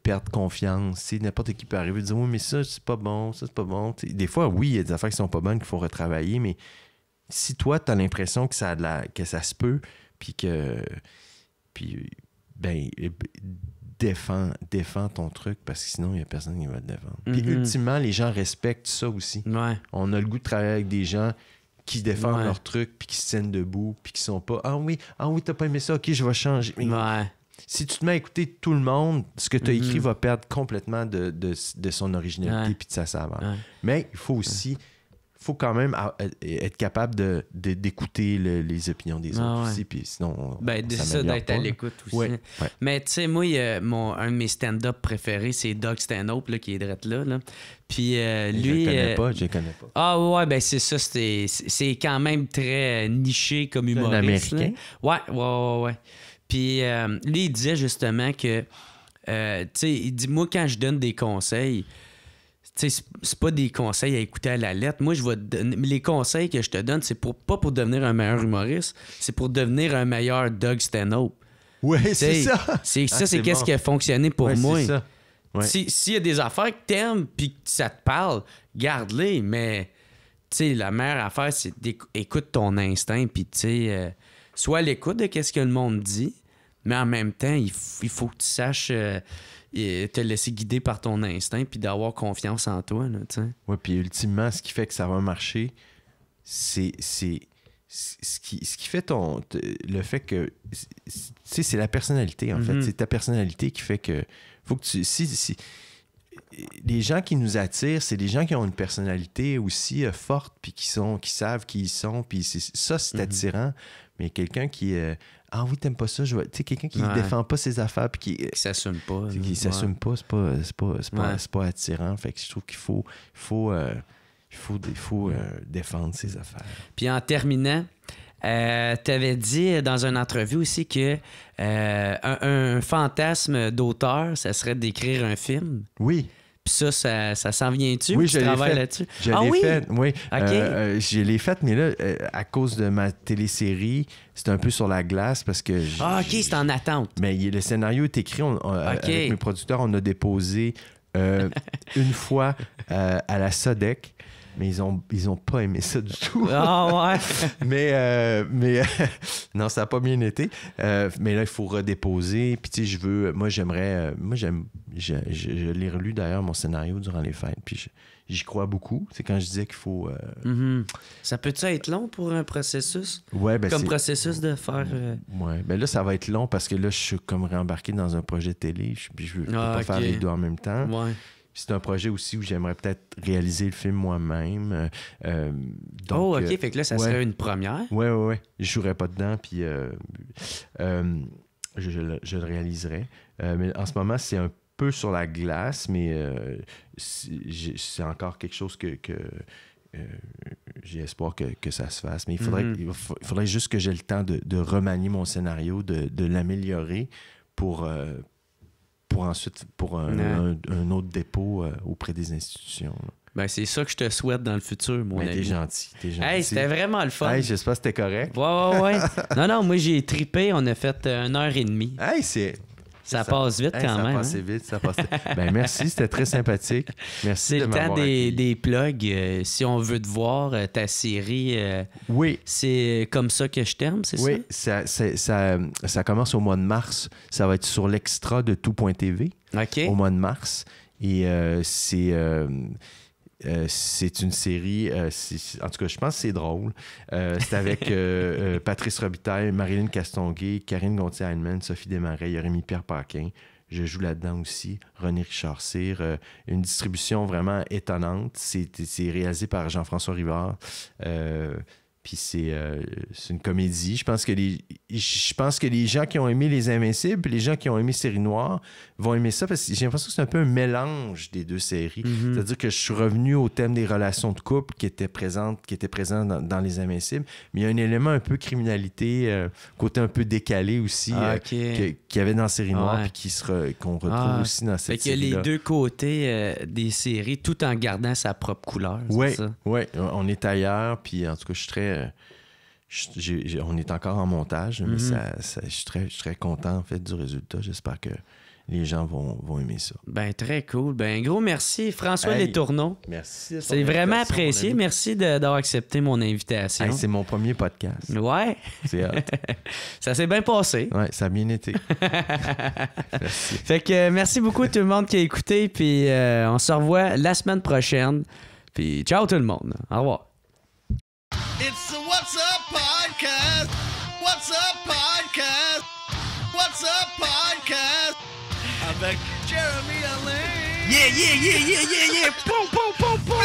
perdre confiance. N'importe qui peut arriver et dire « Oui, mais ça, c'est pas bon, ça, c'est pas bon. » Des fois, oui, il y a des affaires qui sont pas bonnes qu'il faut retravailler, mais si toi, t'as l'impression que ça se peut, défends ton truc, parce que sinon, il n'y a personne qui va te défendre. Puis ultimement, les gens respectent ça aussi. On a le goût de travailler avec des gens qui défendent leur truc, puis qui se tiennent debout, puis qui sont pas « Ah oui, t'as pas aimé ça, ok, je vais changer. » Si tu te mets à écouter tout le monde, ce que tu as écrit va perdre complètement de son originalité puis de sa saveur. Mais il faut aussi... faut quand même être capable d'écouter les opinions des autres aussi, puis sinon c'est ça, d'être à l'écoute aussi. Mais tu sais, moi, un de mes stand-up préférés, c'est Doug Stanhope, là, qui est direct là. Puis lui... Je les connais pas. Ah ouais, ben c'est ça, c'est quand même très niché comme humoriste. C'est un Américain? Ouais. Puis lui, il disait justement que, tu sais, il dit, moi, quand je donne des conseils... Tu sais, c'est pas des conseils à écouter à la lettre. Moi, je vais te donner... Les conseils que je te donne, c'est pas pour devenir un meilleur humoriste, c'est pour devenir un meilleur Doug Stanhope. Oui, c'est ça. C'est qu'est-ce qui a fonctionné pour moi. C'est ça. Ouais. S'il y a des affaires que t'aimes puis que ça te parle, garde-les, mais tu sais, la meilleure affaire, c'est d'écouter ton instinct puis tu sais, sois à l'écoute de qu'est-ce que le monde dit, mais en même temps, il faut que tu saches... te laisser guider par ton instinct puis d'avoir confiance en toi. Oui, puis ultimement, ce qui fait que ça va marcher, c'est ce qui fait le fait que... C'est la personnalité, en fait. C'est ta personnalité qui fait que... Faut que tu... les gens qui nous attirent, c'est des gens qui ont une personnalité aussi forte, puis qui savent qui ils sont, puis ça, c'est attirant. Mais quelqu'un qui... ah oui, t'aimes pas ça? Tu sais, quelqu'un qui défend pas ses affaires, puis qui s'assume pas. Qui s'assume pas, c'est pas attirant. Fait que je trouve qu'il faut défendre ses affaires. Puis en terminant, tu avais dit dans une entrevue aussi que un fantasme d'auteur, ça serait d'écrire un film. Oui. Puis ça s'en vient-tu? Oui, tu travailles là-dessus? Je l'ai fait, oui. OK. Je l'ai fait, mais là, à cause de ma télésérie, c'est un peu sur la glace parce que... OK, c'est en attente. Mais le scénario est écrit. Avec mes producteurs, on a déposé une fois à la SODEC. Mais ils ont pas aimé ça du tout. Ah ouais. mais non, ça n'a pas bien été. Mais là, il faut redéposer. Puis tu sais, je l'ai relu d'ailleurs, mon scénario durant les fêtes. Puis j'y crois beaucoup. C'est quand je disais qu'il faut... Ça peut-tu être long pour un processus? Ouais, ben comme processus de faire... Ouais, ben là, ça va être long parce que là, je suis comme réembarqué dans un projet de télé. Puis je veux pas faire les deux en même temps. Ouais. C'est un projet aussi où j'aimerais peut-être réaliser le film moi-même. Donc, OK. Fait que là, ça serait une première. Oui. Je jouerais pas dedans, puis je le réaliserais. Mais en ce moment, c'est un peu sur la glace, mais c'est encore quelque chose que j'ai espoir que ça se fasse. Mais il faudrait juste que j'ai le temps de remanier mon scénario, de l'améliorer pour ensuite, pour un autre dépôt auprès des institutions. Ben, c'est ça que je te souhaite dans le futur, mon ami. T'es gentil. Hey, c'était vraiment le fun. Hey, j'espère que c'était correct. Ouais. Non, moi, j'ai trippé. On a fait 1h30. Hey, ça passe vite quand même. Ça passe vite. Ben, merci, c'était très sympathique. Merci c'est de m'avoir le temps des plugs. Si on veut te voir, ta série, oui. C'est comme ça que je t'aime, c'est ça? Oui, ça commence au mois de mars. Ça va être sur l'extra de tout.tv au mois de mars. Et c'est une série, en tout cas, je pense que c'est drôle. C'est avec Patrice Robitaille, Marilyn Castonguay, Karine Gontier-Heinemann, Sophie Desmarais, Rémi-Pierre Paquin. Je joue là-dedans aussi. René Richard-Cyr. Une distribution vraiment étonnante. C'est réalisé par Jean-François Rivard. Puis c'est une comédie. Je pense que les gens qui ont aimé Les Invincibles et les gens qui ont aimé Série Noire vont aimer ça parce que j'ai l'impression que c'est un peu un mélange des deux séries. C'est-à-dire que je suis revenu au thème des relations de couple qui était présent dans Les Invincibles, mais il y a un élément un peu criminalité, côté un peu décalé aussi, qu'il y avait dans Série Noire puis qu'on retrouve aussi dans cette série-là. Fait qu'il y a les deux côtés des séries tout en gardant sa propre couleur. Oui, on est ailleurs, puis en tout cas, je suis très... on est encore en montage, mais je suis très content en fait du résultat. J'espère que les gens vont aimer ça. Ben très cool. Ben gros merci François Letourneau. Merci. C'est vraiment apprécié. Merci d'avoir accepté mon invitation. C'est mon premier podcast. Ouais. C'est hot. Ça s'est bien passé. Ouais, ça a bien été. Merci. Fait que merci beaucoup à tout le monde qui a écouté. Puis on se revoit la semaine prochaine. Puis ciao tout le monde. Au revoir. It's the What's Up Podcast. What's Up Podcast. What's Up Podcast. Avec Jeremy Alain. Yeah. Pom, pom, pom, pom.